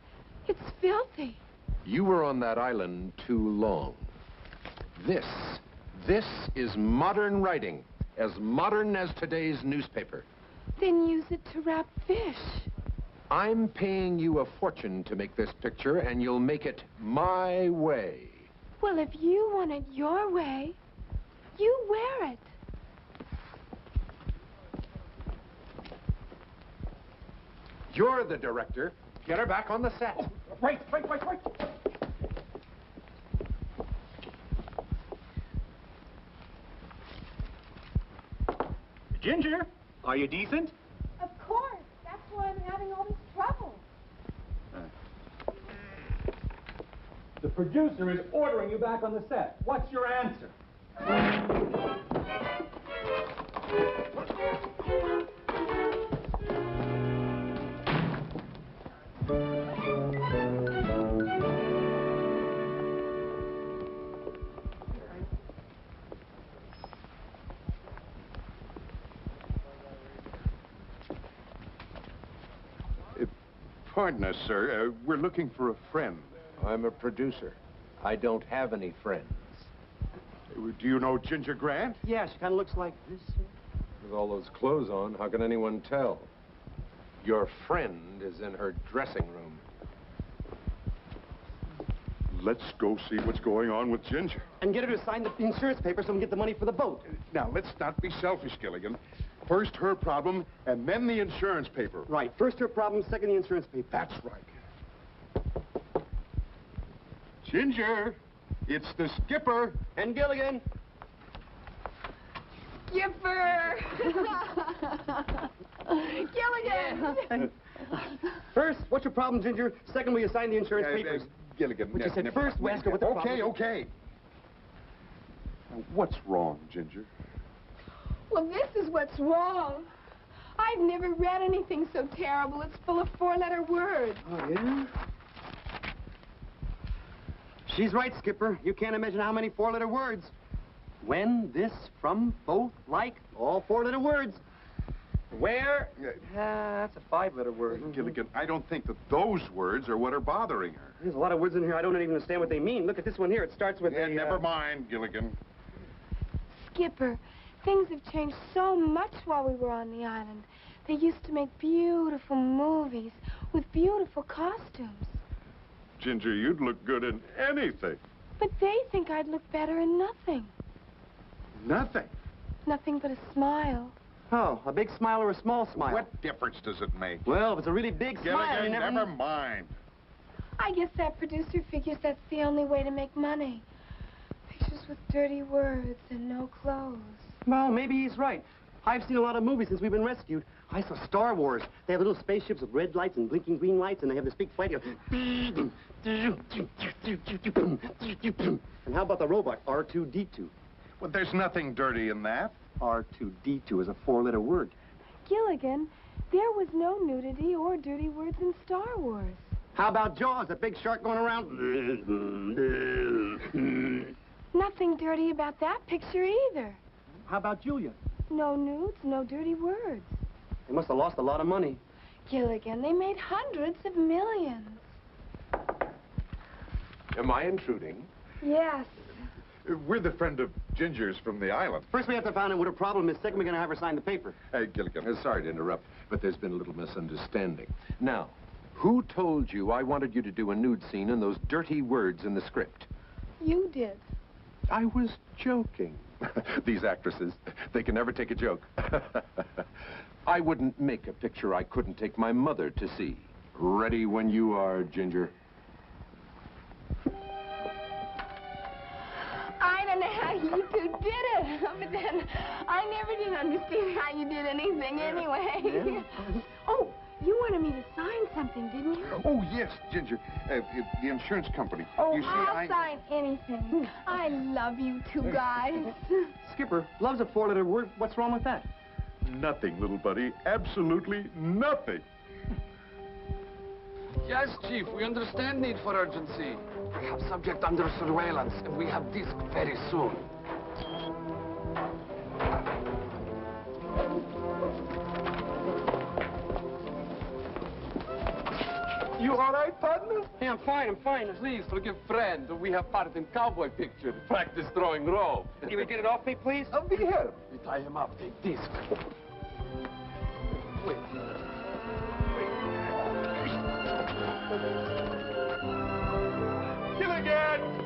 It's filthy. You were on that island too long. This is modern writing, as modern as today's newspaper. Then use it to wrap fish. I'm paying you a fortune to make this picture, and you'll make it my way. Well, if you want it your way, you wear it. You're the director. Get her back on the set. Oh, right. Ginger, are you decent? Of course. That's why I'm having all this trouble. The producer is ordering you back on the set. What's your answer? Pardon us, sir. We're looking for a friend. I'm a producer. I don't have any friends. Do you know Ginger Grant? Yeah, she kind of looks like this. With all those clothes on, how can anyone tell? Your friend is in her dressing room. Let's go see what's going on with Ginger. And get her to sign the insurance paper so we can get the money for the boat. Now, let's not be selfish, Gilligan. First her problem, and then the insurance paper. Right. First her problem, second the insurance paper. That's right. Ginger, it's the skipper. And Gilligan. Skipper! Gilligan! First, what's your problem, Ginger? Second, will you sign the insurance papers? Gilligan. What you said first, we ask her what the problem is. Okay. Now, what's wrong, Ginger? Well, this is what's wrong. I've never read anything so terrible. It's full of four-letter words. Oh, yeah? She's right, Skipper. You can't imagine how many four-letter words. When, this, from, both, like, all four-letter words. Where? That's a five-letter word. Gilligan, I don't think that those words are what are bothering her. There's a lot of words in here I don't even understand what they mean. Look at this one here. It starts with never mind, Gilligan. Skipper, things have changed so much while we were on the island. They used to make beautiful movies with beautiful costumes. Ginger, you'd look good in anything. But they think I'd look better in nothing. Nothing? Nothing but a smile. Oh, a big smile or a small smile? What difference does it make? Well, if it's a really big smile, you never mind. I guess that producer figures that's the only way to make money. Pictures with dirty words and no clothes. Well, maybe he's right. I've seen a lot of movies since we've been rescued. I saw Star Wars. They have little spaceships with red lights and blinking green lights, and they have this big fight. And how about the robot, R2-D2? Well, there's nothing dirty in that. R2-D2 is a four-letter word. Gilligan, there was no nudity or dirty words in Star Wars. How about Jaws, a big shark going around? Nothing dirty about that picture either. How about Julia? No nudes, no dirty words. They must have lost a lot of money. Gilligan, they made hundreds of millions. Am I intruding? Yes. We're the friend of Ginger's from the island. First, we have to find out what her problem is. Second, we're going to have her sign the paper. Hey, Gilligan. Sorry to interrupt, but there's been a little misunderstanding. Now, who told you I wanted you to do a nude scene and those dirty words in the script? You did. I was joking. These actresses, they can never take a joke. I wouldn't make a picture I couldn't take my mother to see. Ready when you are, Ginger. I don't know how you two did it, but then I never did understand how you did anything anyway. Yeah. Oh, you wanted me to sign something, didn't you? Oh, yes, Ginger. The insurance company. Oh, you see, I'll sign anything. I love you two guys. Skipper, love's a four-letter word. What's wrong with that? Nothing, little buddy. Absolutely nothing. Yes, Chief, we understand need for urgency. We have subject under surveillance, and we have disc very soon. You all right, partner? Hey, I'm fine. Please forgive friend. We have part in cowboy picture. Practice throwing rope. You would get it off me, please? I'll be here. We tie him up. Take this. Wait. Gilligan!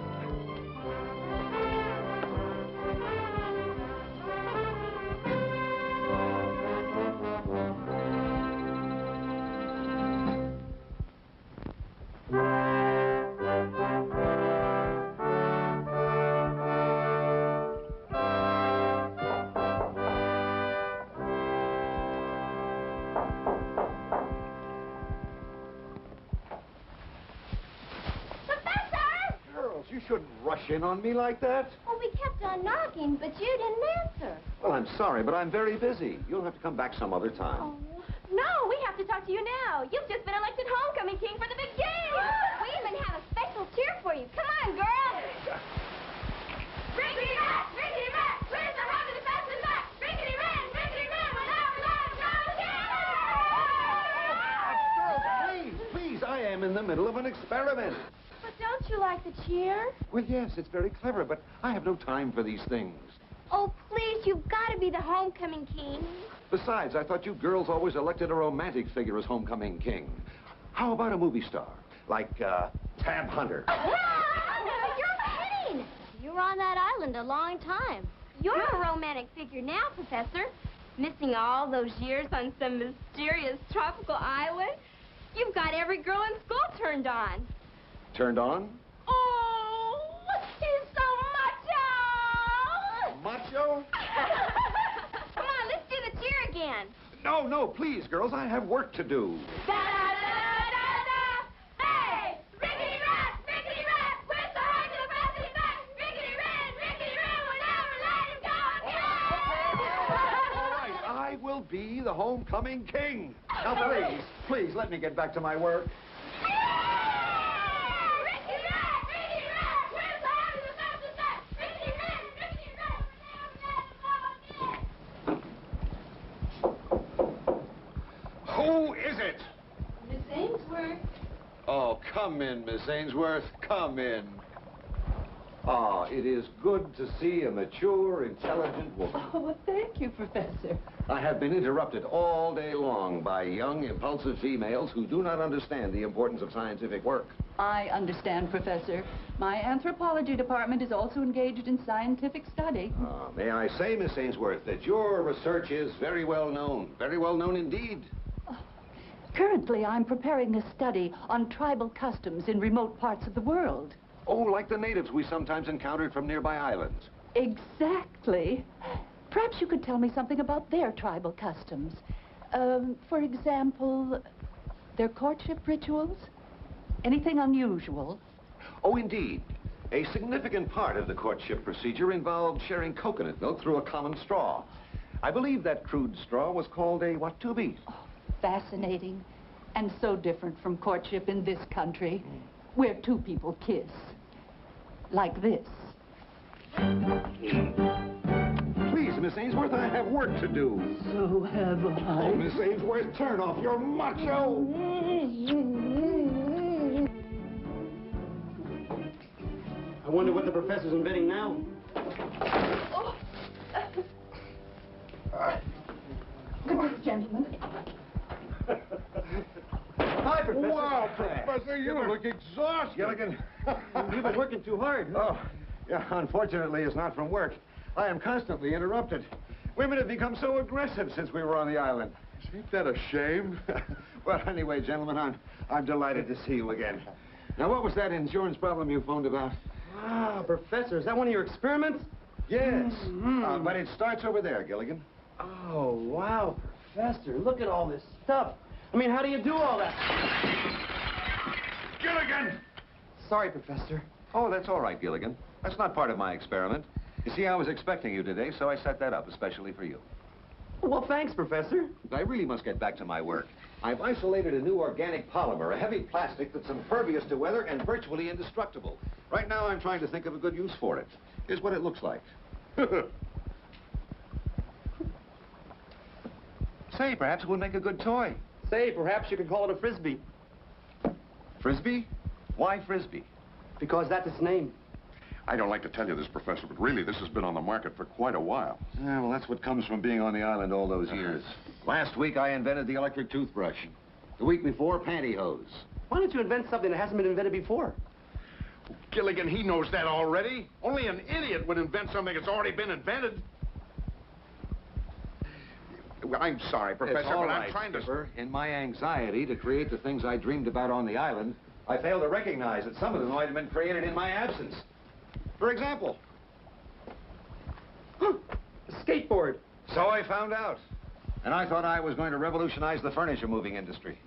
You shouldn't rush in on me like that. Well, we kept on knocking, but you didn't answer. Well, I'm sorry, but I'm very busy. You'll have to come back some other time. Oh, no, we have to talk to you now. You've just been elected homecoming king for the big game. We even have a special cheer for you. Come on, girls. Rickety Rat, where's the road to the fastest back? Rickety Rat, we're now Girls, please, I am in the middle of an experiment. But don't you like the cheer? Well, yes, it's very clever, but I have no time for these things. Oh, please, you've got to be the homecoming king. Besides, I thought you girls always elected a romantic figure as homecoming king. How about a movie star? Like, Tab Hunter. You're kidding. You were on that island a long time. You're a romantic figure now, Professor. Missing all those years on some mysterious tropical island. You've got every girl in school turned on. Turned on? Oh, he's so macho! Macho? Come on, let's do the cheer again. No, please, girls, I have work to do. Da-da-da-da-da! Hey! Rickety Rat, where's the road to the fastest back? Rickety Rat, we'll never let him go again! All right, I will be the homecoming king. Now, please, let me get back to my work. Who is it? Miss Ainsworth. Oh, come in, Miss Ainsworth. Come in. Ah, it is good to see a mature, intelligent woman. Oh, well, thank you, Professor. I have been interrupted all day long by young, impulsive females who do not understand the importance of scientific work. I understand, Professor. My anthropology department is also engaged in scientific study. May I say, Miss Ainsworth, that your research is very well known indeed. Currently, I'm preparing a study on tribal customs in remote parts of the world. Oh, like the natives we sometimes encountered from nearby islands. Exactly. Perhaps you could tell me something about their tribal customs. For example, their courtship rituals? Anything unusual? Oh, indeed. A significant part of the courtship procedure involved sharing coconut milk through a common straw. I believe that crude straw was called a watubi. Oh, fascinating. And so different from courtship in this country, where two people kiss. Like this. Please, Miss Ainsworth, I have work to do. So have I. Oh, Miss Ainsworth, turn off your macho. I wonder what the professor's inventing now. Good morning, gentlemen. Hi, Professor. Wow, Professor, you look exhausted. Gilligan. You've been working too hard. Oh, yeah, unfortunately, it's not from work. I am constantly interrupted. Women have become so aggressive since we were on the island. Ain't that a shame? Well, anyway, gentlemen, I'm delighted to see you again. Now, what was that insurance problem you phoned about? Ah, Professor, is that one of your experiments? Yes, but it starts over there, Gilligan. Oh, wow, Professor, look at all this stuff. I mean, how do you do all that? Gilligan! Sorry, Professor. Oh, that's all right, Gilligan. That's not part of my experiment. You see, I was expecting you today, so I set that up especially for you. Well, thanks, Professor. I really must get back to my work. I've isolated a new organic polymer, a heavy plastic that's impervious to weather and virtually indestructible. Right now, I'm trying to think of a good use for it. Here's what it looks like. Say, perhaps it would make a good toy. Say, perhaps you could call it a Frisbee. Frisbee? Why Frisbee? Because that's its name. I don't like to tell you this, Professor, but really, this has been on the market for quite a while. Yeah, well, that's what comes from being on the island all those years. Last week, I invented the electric toothbrush. The week before, pantyhose. Why don't you invent something that hasn't been invented before? Gilligan, he knows that already. Only an idiot would invent something that's already been invented. Well, I'm sorry, Professor, It's all but right, I'm trying Skipper. In my anxiety to create the things I dreamed about on the island, I failed to recognize that some of them might have been created in my absence. For example, a skateboard. So I found out. And I thought I was going to revolutionize the furniture moving industry.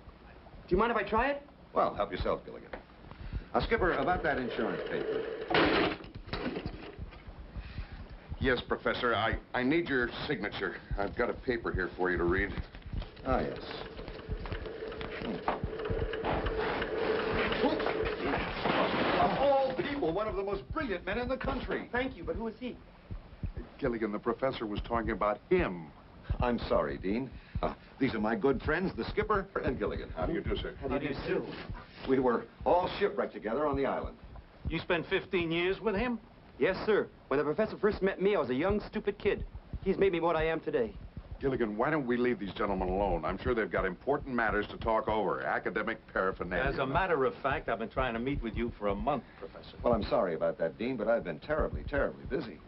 Do you mind if I try it? Well, help yourself, Gilligan. Now, Skipper, about that insurance paper. Yes, Professor, I need your signature. I've got a paper here for you to read. Ah, yes. Of all people, one of the most brilliant men in the country. Thank you, but who is he? Gilligan, the professor was talking about him. I'm sorry, Dean. These are my good friends, the Skipper and Gilligan. How do you do, sir? How do you do? We were all shipwrecked together on the island. You spent 15 years with him? Yes, sir. When the professor first met me, I was a young, stupid kid. He's made me what I am today. Gilligan, why don't we leave these gentlemen alone? I'm sure they've got important matters to talk over, academic paraphernalia. As a matter of fact, I've been trying to meet with you for a month, Professor. Well, I'm sorry about that, Dean, but I've been terribly, terribly busy.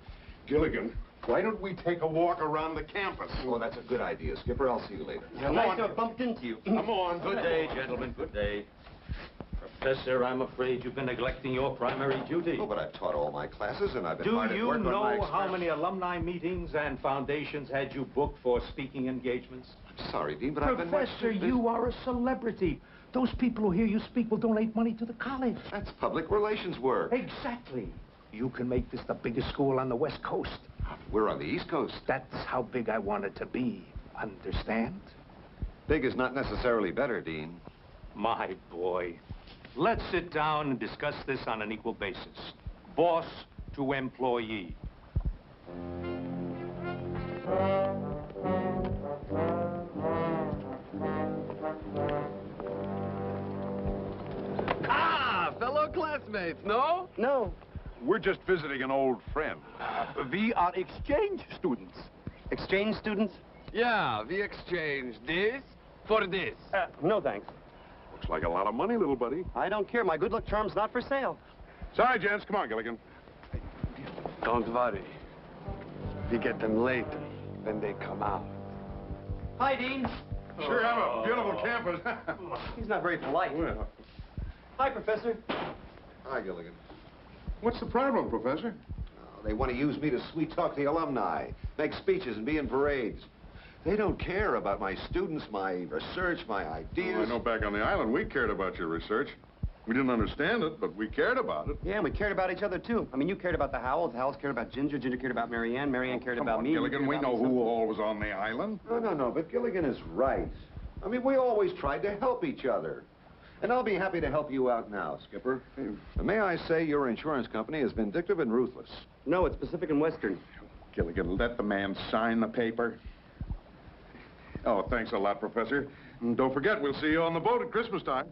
Gilligan, why don't we take a walk around the campus? Oh, that's a good idea, Skipper. I'll see you later. It's nice to have bumped into you. Come on. Good day, gentlemen. Good day. Professor, I'm afraid you've been neglecting your primary duty. Oh, but I've taught all my classes, and I've been Do hard at you work on my know how experiments. many alumni meetings and foundations had you booked for speaking engagements? I'm sorry, Dean, but I've been... Professor, you are a celebrity. Those people who hear you speak will donate money to the college. That's public relations work. Exactly. You can make this the biggest school on the West Coast. We're on the East Coast. That's how big I want it to be. Understand? Big is not necessarily better, Dean. My boy. Let's sit down and discuss this on an equal basis. Boss to employee. Ah, fellow classmates, no? No. We're just visiting an old friend. We are exchange students. Exchange students? Yeah, we exchange this for this. No, thanks. Looks like a lot of money, little buddy. I don't care. My good luck charm's not for sale. Sorry, gents. Come on, Gilligan. Don't worry. We get them later when they come out. Hi, Dean. Sure have a beautiful campus. He's not very polite. Well, Hi, Professor. Hi, Gilligan. what's the problem, Professor? They want to use me to sweet-talk the alumni, make speeches and be in parades. They don't care about my students, my research, my ideas. Well, I know back on the island we cared about your research. We didn't understand it, but we cared about it. Yeah, and we cared about each other, too. I mean, you cared about the Howells cared about Ginger, Ginger cared about Marianne cared about me. Gilligan, we know who all was on the island. No, but Gilligan is right. I mean, we always tried to help each other. And I'll be happy to help you out now, Skipper. May I say your insurance company is vindictive and ruthless? No, it's Pacific and Western. Gilligan, let the man sign the paper. Oh, thanks a lot, Professor. And don't forget, we'll see you on the boat at Christmas time.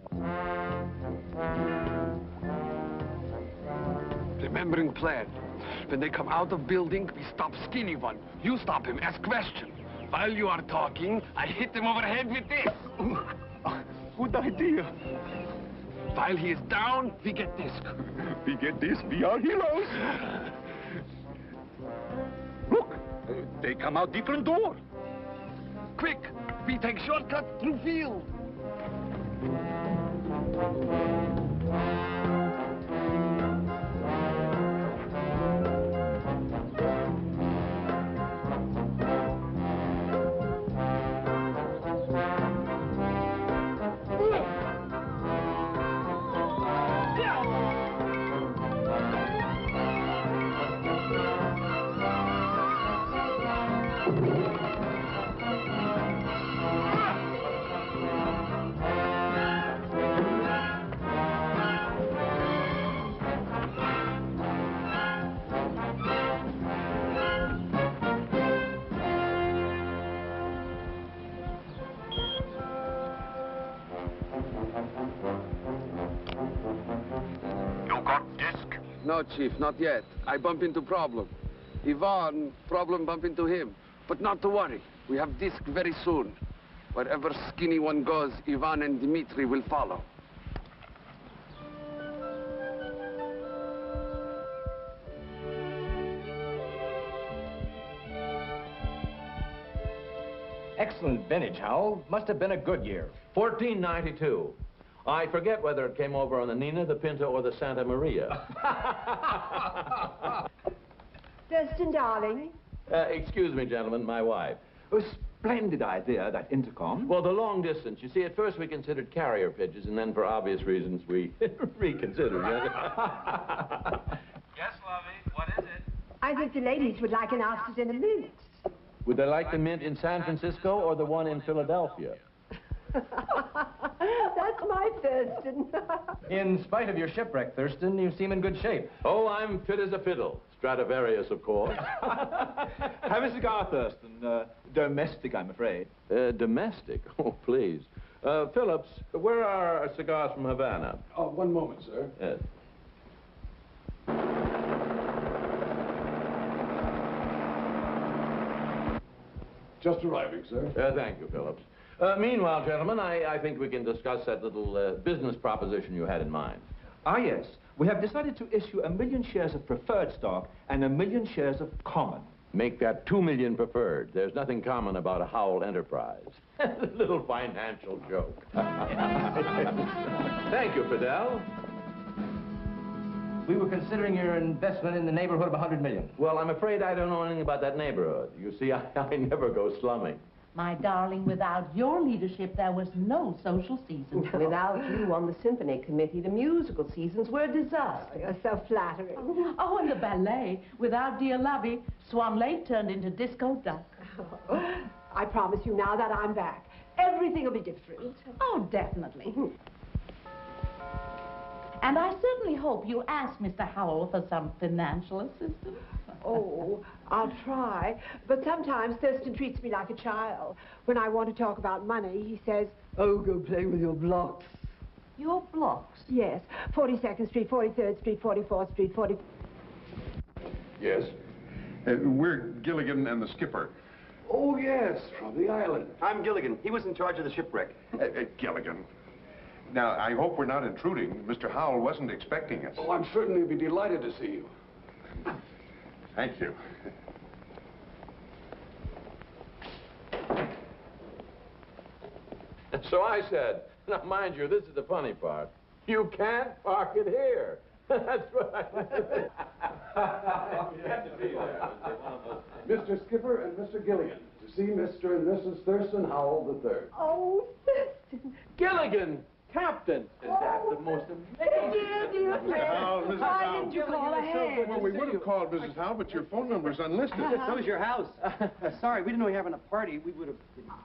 Remembering plan. When they come out of building, we stop skinny one. You stop him, ask question. While you are talking, I hit him over the head with this. Good idea. While he is down, we get this. We get this, we are heroes. Look, they come out different door. Quick, we take shortcut through field. no, Chief, not yet. I bump into problem. Ivan, problem bump into him. But not to worry. We have disc very soon. Wherever skinny one goes, Ivan and Dmitri will follow. Excellent vintage, Howell. Must have been a good year. 1492. I forget whether it came over on the Nina, the Pinta, or the Santa Maria. Thurston, darling. Excuse me, gentlemen, my wife. A splendid idea, that intercom. Well, the long distance. You see, at first we considered carrier pigeons, and then for obvious reasons we reconsidered. Yes, lovey, what is it? I think the ladies would like an ousted in a minute. Would they like the mint in San Francisco or the one in Philadelphia? That's my Thurston. In spite of your shipwreck, Thurston, you seem in good shape. Oh, I'm fit as a fiddle. Stradivarius, of course. Have a cigar, Thurston. Domestic, I'm afraid. Domestic? Oh, please. Phillips, where are our cigars from Havana? Oh, one moment, sir. Yes. Just arriving, sir. Thank you, Phillips. Meanwhile, gentlemen, I think we can discuss that little business proposition you had in mind. Ah, yes. We have decided to issue 1 million shares of preferred stock and 1 million shares of common. Make that 2 million preferred. There's nothing common about a Howell enterprise. Little financial joke. Thank you, Fidel. We were considering your investment in the neighborhood of 100 million. Well, I'm afraid I don't know anything about that neighborhood. You see, I never go slumming. My darling, without your leadership, there was no social season. Without you on the symphony committee, the musical seasons were a disaster. You're so flattering. Oh, and the ballet. Without dear Lovey, Swan Lake turned into Disco Duck. I promise you now that I'm back, everything will be different. Oh, definitely. And I certainly hope you ask Mr. Howell for some financial assistance. Oh, I'll try. But sometimes Thurston treats me like a child. When I want to talk about money, he says, "Oh, go play with your blocks." Your blocks? Yes. 42nd Street, 43rd Street, 44th Street, 40... Yes? We're Gilligan and the skipper. Oh, yes, from the island. I'm Gilligan. He was in charge of the shipwreck. Gilligan. Now, I hope we're not intruding. Mr. Howell wasn't expecting us. Oh, I'm certainly be delighted to see you. Thank you. So I said, now mind you, this is the funny part. You can't park it here. That's what I said. You have to be there. Mr. Skipper and Mr. Gilligan, to see Mr. and Mrs. Thurston Howell III. Oh, Thurston. Gilligan, Captain. Is that the most amazing? Dear Howell, Mrs. Why Howell. didn't you call ahead? Well, we would have called Mrs. Howell, but your phone number's unlisted. So is your house. Sorry, we didn't know you were having a party. We would have...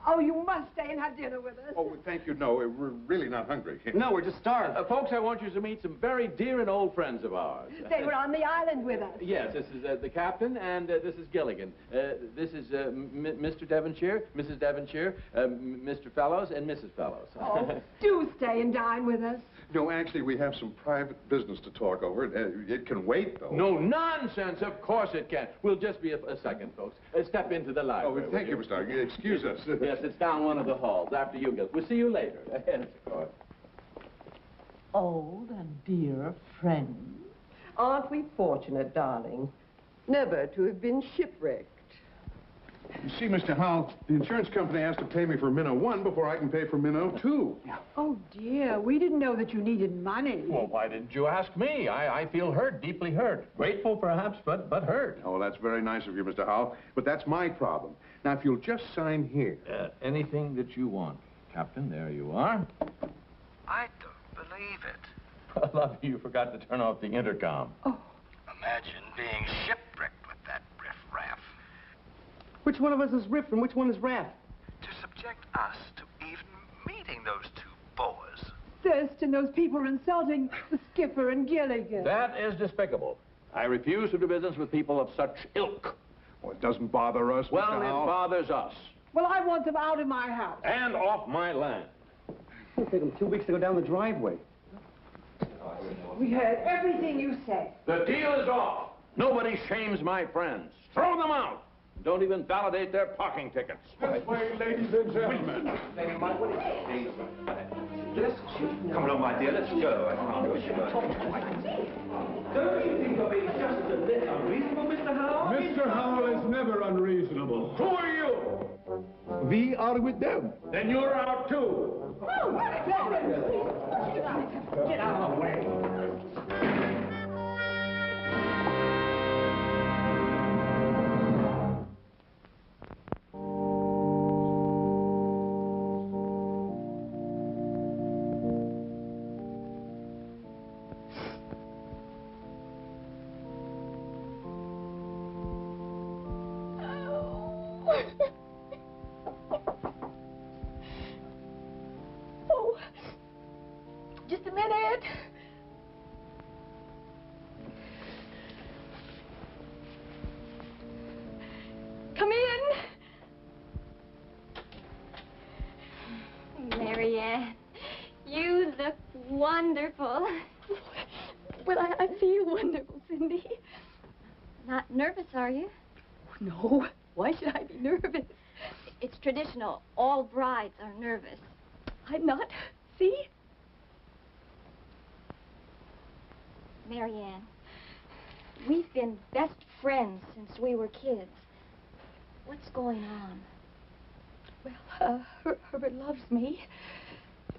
Oh, you must stay and have dinner with us. Oh, thank you. No, we're really not hungry. No, we're just starved. Folks, I want you to meet some very dear and old friends of ours. They were on the island with us. Yes, this is the captain, and this is Gilligan. This is Mr. Devonshire, Mrs. Devonshire, Mr. Fellows, and Mrs. Fellows. Oh, do stay and dine with us. No, actually, we have some private business to talk over. It can wait, though. No nonsense. Of course it can. We'll just be a second, folks. Step into the library. Oh, thank you, Mr. Stark. Excuse us. Yes, it's down one of the halls. After you, Gil. We'll see you later. Yes, of course. Old and dear friends. Aren't we fortunate, darling, never to have been shipwrecked? You see, Mr. Howell, the insurance company has to pay me for Minnow 1 before I can pay for Minnow 2. Oh, dear, we didn't know that you needed money. Well, why didn't you ask me? I feel hurt, deeply hurt. Grateful, perhaps, but hurt. Oh, that's very nice of you, Mr. Howell, but that's my problem. Now, if you'll just sign here. Anything that you want, Captain. There you are. I don't believe it. Love, you forgot to turn off the intercom. Oh. Imagine being shipwrecked with that riff-raff. Which one of us is Riff and which one is Raff? To subject us to even meeting those two boas. Thurston, those people are insulting the skipper and Gilligan. That is despicable. I refuse to do business with people of such ilk. Well, it doesn't bother us, Well, Mr. it Howell. bothers us. Well, I want them out of my house. And off my land. It'll take them 2 weeks to go down the driveway. We heard everything you said. The deal is off. Nobody shames my friends. Throw them out. Don't even validate their parking tickets. This way, ladies and gentlemen. Lady Mike, what is it? Come along, my dear, let's go. Don't you think you're being just a bit unreasonable, Mr. Howell? Mr. Howell is never unreasonable. Who are you? We are with them. Then you're out too. Oh, Get out of the way. Oh, just a minute. Come in. Marianne, you look wonderful. Well, I feel wonderful, Cindy. Not nervous, are you? No, why should I be nervous? It's traditional. All brides are nervous. I'm not. See? Marianne, we've been best friends since we were kids. What's going on? Well, Herbert loves me.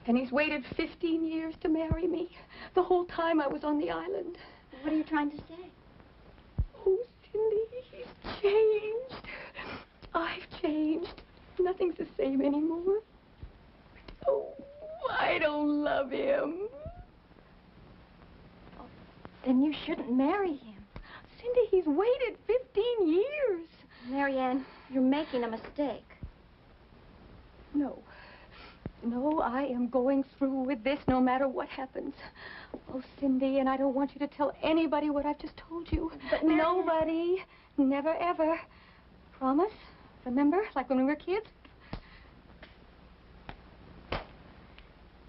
And he's waited 15 years to marry me. The whole time I was on the island. What are you trying to say? Oh, Cindy, he's changed. I've changed. Nothing's the same anymore. Oh, I don't love him. Oh, then you shouldn't marry him. Cindy, he's waited 15 years. Marianne, you're making a mistake. No. No, I am going through with this no matter what happens. Oh, Cindy, and I don't want you to tell anybody what I've just told you. But Marianne... Nobody. Never, ever. Promise? Remember? Like when we were kids?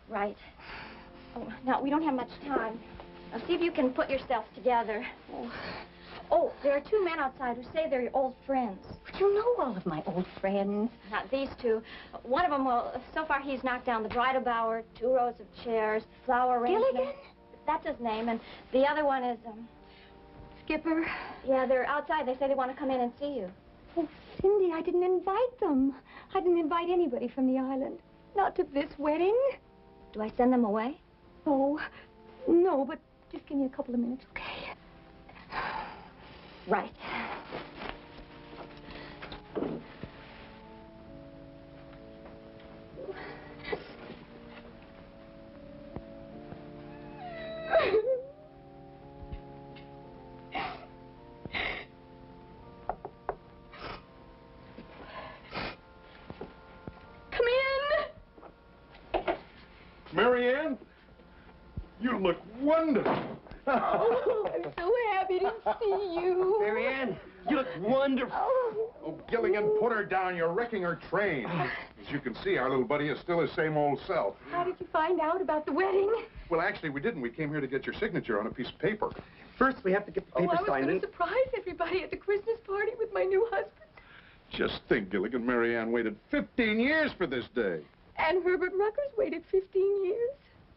Right. Oh, now, we don't have much time. Now, see if you can put yourselves together. Oh, there are two men outside who say they're your old friends. But you know all of my old friends. Not these two. One of them, well, so far he's knocked down the bridal bower, 2 rows of chairs, flower arrangement. Gilligan? That's his name. And the other one is, Skipper? Yeah, they're outside. They say they want to come in and see you. Oh, Cindy, I didn't invite them. I didn't invite anybody from the island. Not to this wedding. Do I send them away? Oh, no, but just give me a couple of minutes, okay? Right. Come in. Marianne, you look wonderful. Oh, I'm so happy to see you. Marianne, you look wonderful. Oh, Gilligan, put her down. You're wrecking her train. As you can see, our little buddy is still his same old self. How did you find out about the wedding? Well, actually, we didn't. We came here to get your signature on a piece of paper. First, we have to get the paper I was signed. going to surprise everybody at the Christmas party with my new husband. Just think, Gilligan, Marianne waited 15 years for this day. And Herbert Rucker's waited 15 years.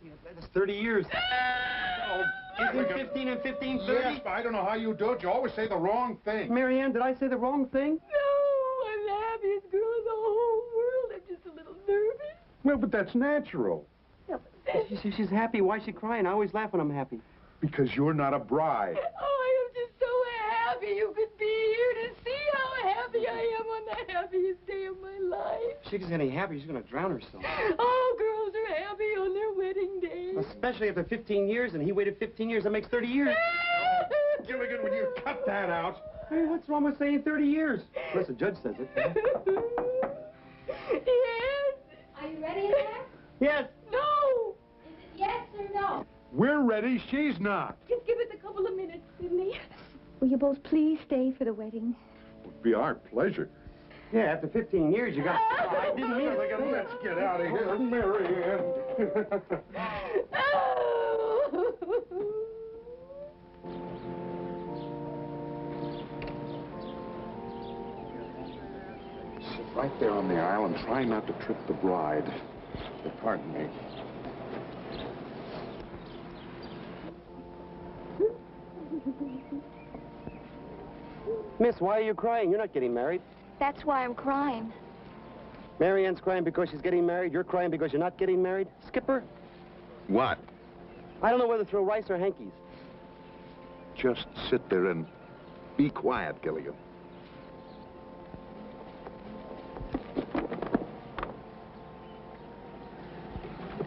Yeah, that's 30 years. Oh, Isn't 15 and 15 30? Yes, but I don't know how you do it. You always say the wrong thing. Marianne, did I say the wrong thing? No, I'm the happiest girl in the whole world. I'm just a little nervous. Well, but that's natural. Yeah, but If she's happy, why's she crying? I always laugh when I'm happy. Because you're not a bride. Oh, I am just so happy you could be here to see how happy I am on the happiest day of my life. If she gets any happier, she's going to drown herself. Oh, girls are happy on their wedding day. Especially after 15 years, and he waited 15 years. That makes 30 years. Gilligan, will you cut that out? Hey, what's wrong with saying 30 years? Unless the judge says it. Yes. Are you ready in there? Yes. No. Is it yes or no? We're ready. She's not. Just give us a couple of minutes, Sidney. Will you both please stay for the wedding? It would be our pleasure. Yeah, after 15 years, you got to... I didn't mean it. Gilligan, let's get out of here, Marianne. Oh. Right there on the island, try not to trip the bride. Pardon me. Miss, why are you crying? You're not getting married. That's why I'm crying. Mary Ann's crying because she's getting married. You're crying because you're not getting married. Skipper? What? I don't know whether to throw rice or hankies. Just sit there and be quiet, Gilligan.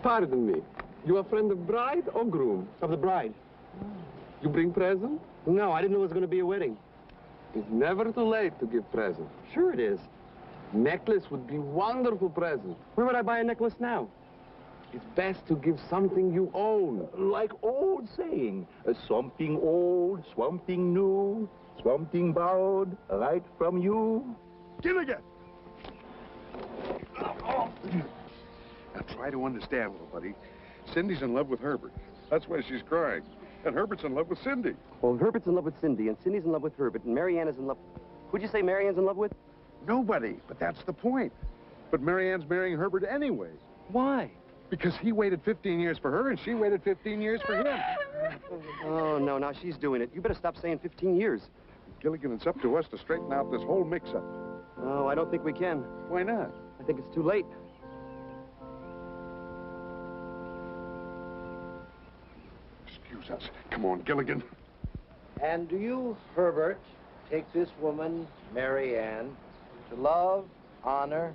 Pardon me. You a friend of bride or groom? Of the bride. You bring present? No, I didn't know it was going to be a wedding. It's never too late to give present. Sure it is. Necklace would be wonderful present. Where would I buy a necklace now? It's best to give something you own. Like old saying, something old, something new, something borrowed, right from you. Gilligan! Now try to understand, little buddy. Cindy's in love with Herbert. That's why she's crying. And Herbert's in love with Cindy. Well, Herbert's in love with Cindy, and Cindy's in love with Herbert, and Mary Ann is in love... Who'd you say Mary Ann's in love with? Nobody, but that's the point. But Mary Ann's marrying Herbert anyway. Why? Because he waited 15 years for her, and she waited 15 years for him. Oh, no, now she's doing it. You better stop saying 15 years. Gilligan, it's up to us to straighten out this whole mix-up. No, I don't think we can. Why not? I think it's too late. Excuse us. Come on, Gilligan. And do you, Herbert, take this woman, Mary Ann, to love, honor,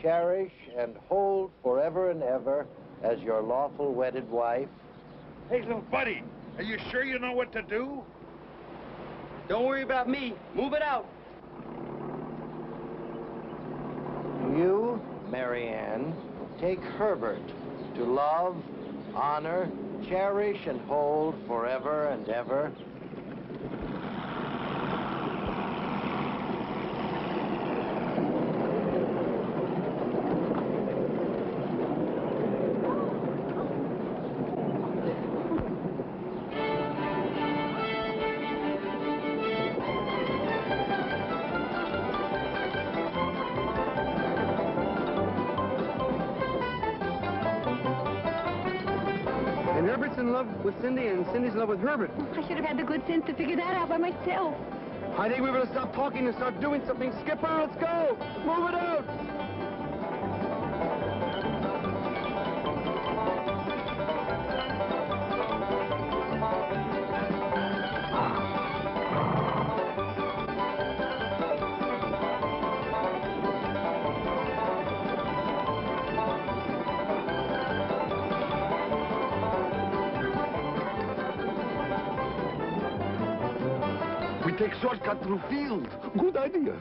cherish, and hold forever and ever as your lawful wedded wife? Hey, little buddy, are you sure you know what to do? Don't worry about me. Move it out. Do you, Mary Ann, take Herbert to love, honor, cherish, and hold forever and ever? With Cindy, and Cindy's in love with Herbert. I should have had the good sense to figure that out by myself. I think we better stop talking and start doing something. Skipper, let's go! Move it out! Take shortcut through field. Good idea.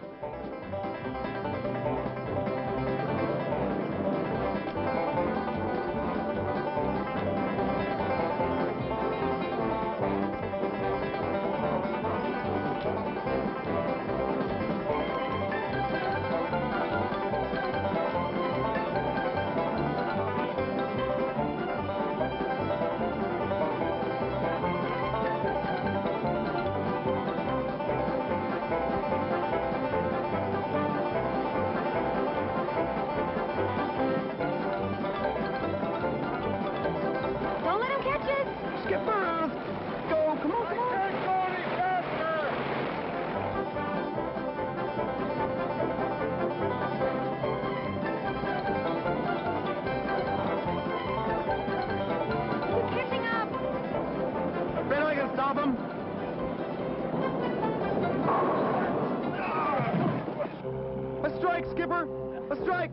Skipper! A strike!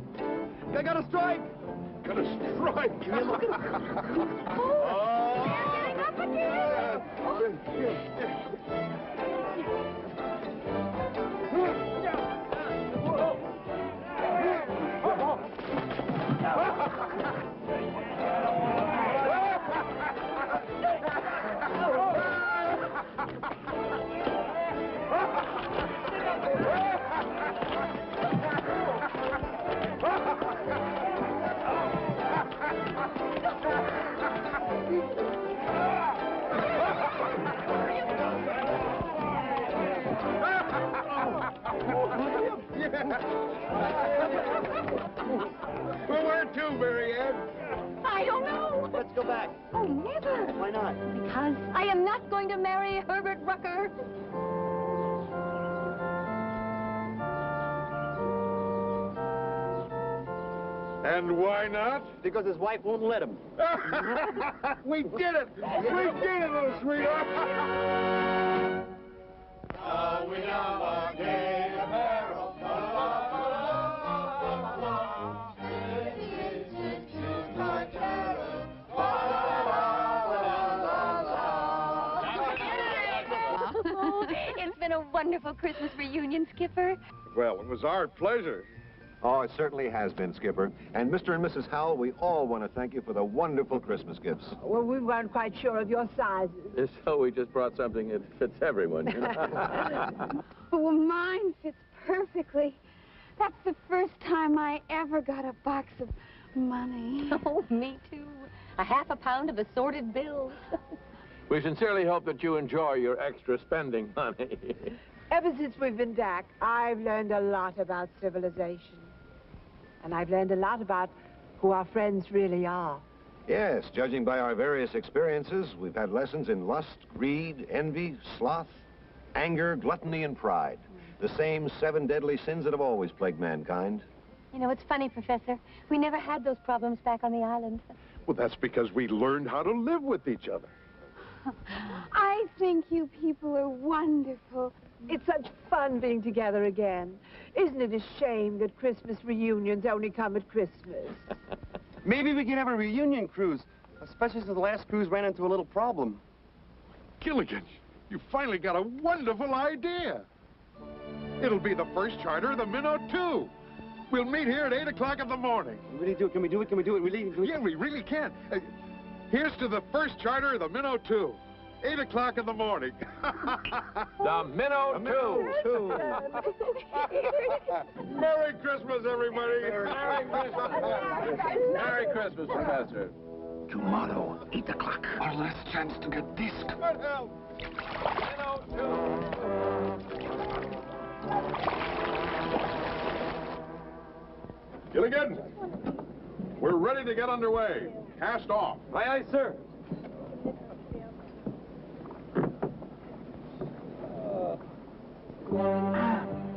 I got a strike! Got a strike! Yeah, look at it. Oh! They're getting up again! Why not? Because I am not going to marry Herbert Rucker. And why not? Because his wife won't let him. We did it! We did it, little sweetheart! We now are gay apparel. It's been a wonderful Christmas reunion, Skipper. Well, it was our pleasure. Oh, it certainly has been, Skipper. And Mr. and Mrs. Howell, we all want to thank you for the wonderful Christmas gifts. Well, we weren't quite sure of your sizes. So we just brought something that fits everyone, you know? Well, mine fits perfectly. That's the first time I ever got a box of money. Oh, me too. A half a pound of assorted bills. We sincerely hope that you enjoy your extra spending money. Ever since we've been back, I've learned a lot about civilization. And I've learned a lot about who our friends really are. Yes, judging by our various experiences, we've had lessons in lust, greed, envy, sloth, anger, gluttony, and pride. The same 7 deadly sins that have always plagued mankind. You know, it's funny, Professor. We never had those problems back on the island. Well, that's because we learned how to live with each other. I think you people are wonderful. It's such fun being together again. Isn't it a shame that Christmas reunions only come at Christmas? Maybe we can have a reunion cruise, especially since the last cruise ran into a little problem. Gilligan, you finally got a wonderful idea. It'll be the first charter of the Minnow 2. We'll meet here at 8 o'clock in the morning. Really do it? Can we do it? Can we do it? Really? Yeah, we really can. Here's to the first charter of the Minnow 2. 8 o'clock in the morning. The Minnow 2. Merry Christmas, everybody. Merry Christmas. Merry Christmas, Professor. Tomorrow, 8 o'clock, our last chance to get disc. Good help. Minnow 2. Gilligan, we're ready to get underway. Cast off. Aye, aye, sir.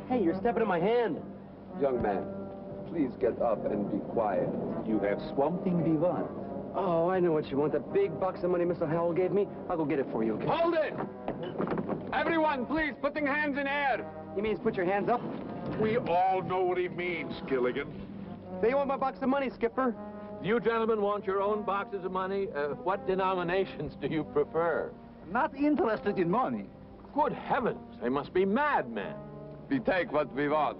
Hey, you're stepping in my hand. Young man, please get up and be quiet. You have something we want. Oh, I know what you want. That big box of money Mr. Howell gave me. I'll go get it for you, okay? Hold it! Everyone, please, put your hands in air. He means put your hands up? We all know what he means, Gilligan. They want my box of money, Skipper. Do you gentlemen want your own boxes of money? What denominations do you prefer? Not interested in money. Good heavens, they must be madmen. We take what we want.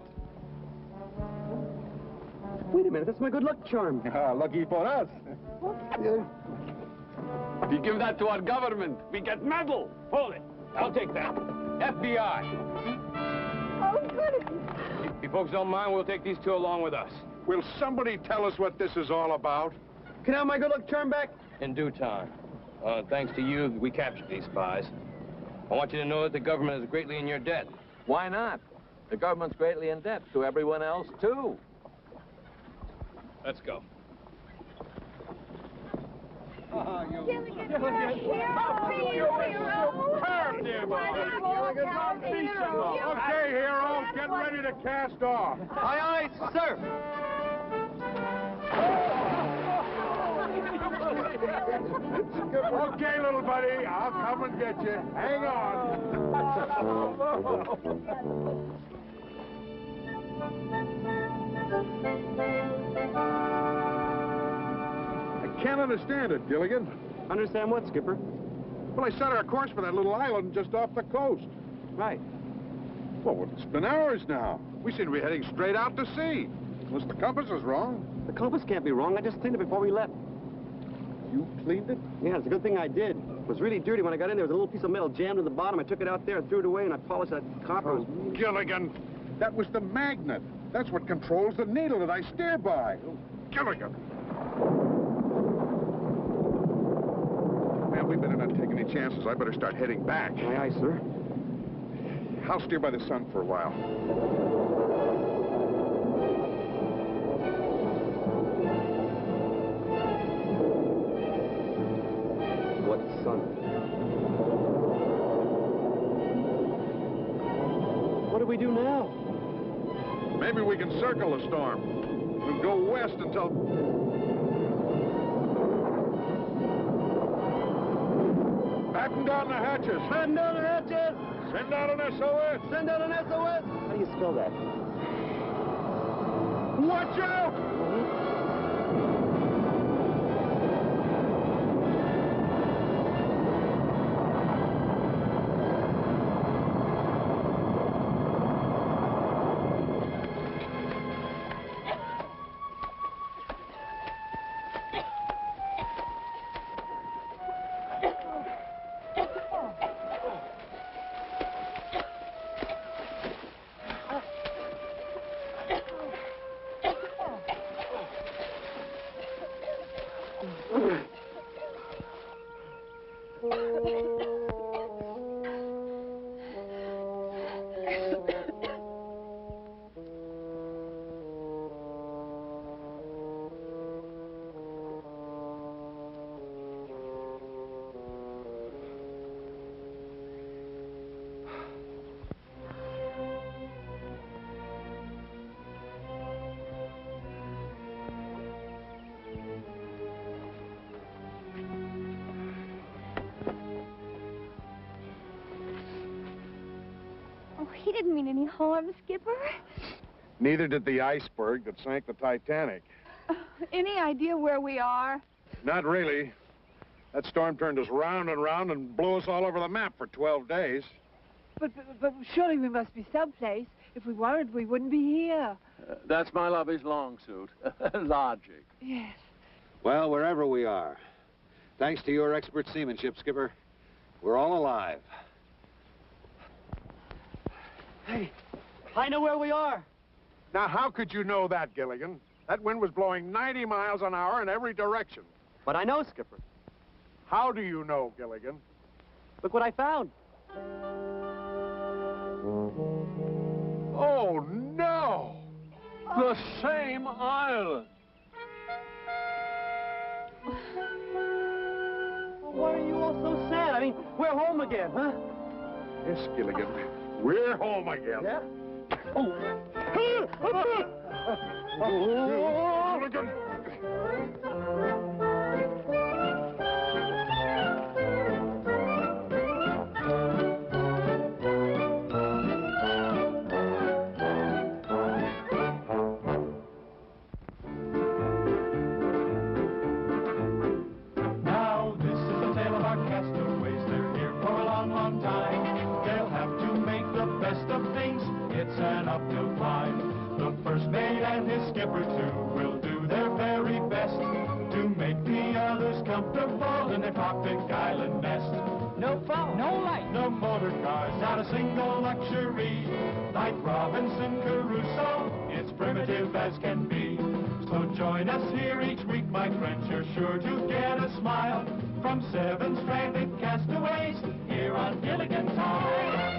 Wait a minute, that's my good luck charm. Lucky for us. We give that to our government. We get medal. Hold it. I'll take that. FBI. Oh, goodness. If you folks don't mind, we'll take these 2 along with us. Will somebody tell us what this is all about? Can I have my good luck charm back? In due time. Thanks to you, we captured these spies. I want you to know that the government is greatly in your debt. Why not? The government's greatly in debt to everyone else, too. Let's go. Gilligan, you're a hero. Superb, dear boy. Okay, hero, get ready to cast off. Aye, aye, sir. Okay, little buddy, I'll come and get you. Hang on. I can't understand it, Gilligan. Understand what, Skipper? Well, I set our course for that little island just off the coast. Right. Well, it's been hours now. We seem to be heading straight out to sea. Unless the compass is wrong. The compass can't be wrong. I just cleaned it before we left. You cleaned it? Yeah, it's a good thing I did. It was really dirty. When I got in, there was a little piece of metal jammed in the bottom. I took it out there and threw it away, and I polished that copper. Oh, Gilligan, that was the magnet. That's what controls the needle that I steer by. Oh, Gilligan. Man, we better not take any chances. I better start heading back. Aye, aye, sir. I'll steer by the sun for a while. what sun? What do we do now? Maybe we can circle the storm. We'll go west until... Batten down the hatches. Batten down the hatches! Send out an SOS. Send out an SOS! How do you spell that? Watch out! He didn't mean any harm, Skipper. Neither did the iceberg that sank the Titanic. Any idea where we are? Not really. That storm turned us round and round and blew us all over the map for 12 days. But surely we must be someplace. If we weren't, we wouldn't be here. That's my love's long suit. Logic. Yes. Well, wherever we are, thanks to your expert seamanship, Skipper, we're all alive. Hey, I know where we are. Now, how could you know that, Gilligan? That wind was blowing 90 miles an hour in every direction. But I know, Skipper. How do you know, Gilligan? Look what I found. Oh, no! The same island. Why are you all so sad? I mean, we're home again, huh? Yes, Gilligan. We're home again. Yeah? Gilligan! Now, this is the tale of our castaways. They're here for a long, long time. They'll have to make the best of things. It's an uphill climb. The first mate and his skipper, too, will do their very best to make the others comfortable in their tropic island nest. No phone, no light, no motor cars, not a single luxury. Like Robinson Crusoe, it's primitive as can be. So join us here each week, my friends. You're sure to get a smile from 7 stranded castaways here on Gilligan's Island.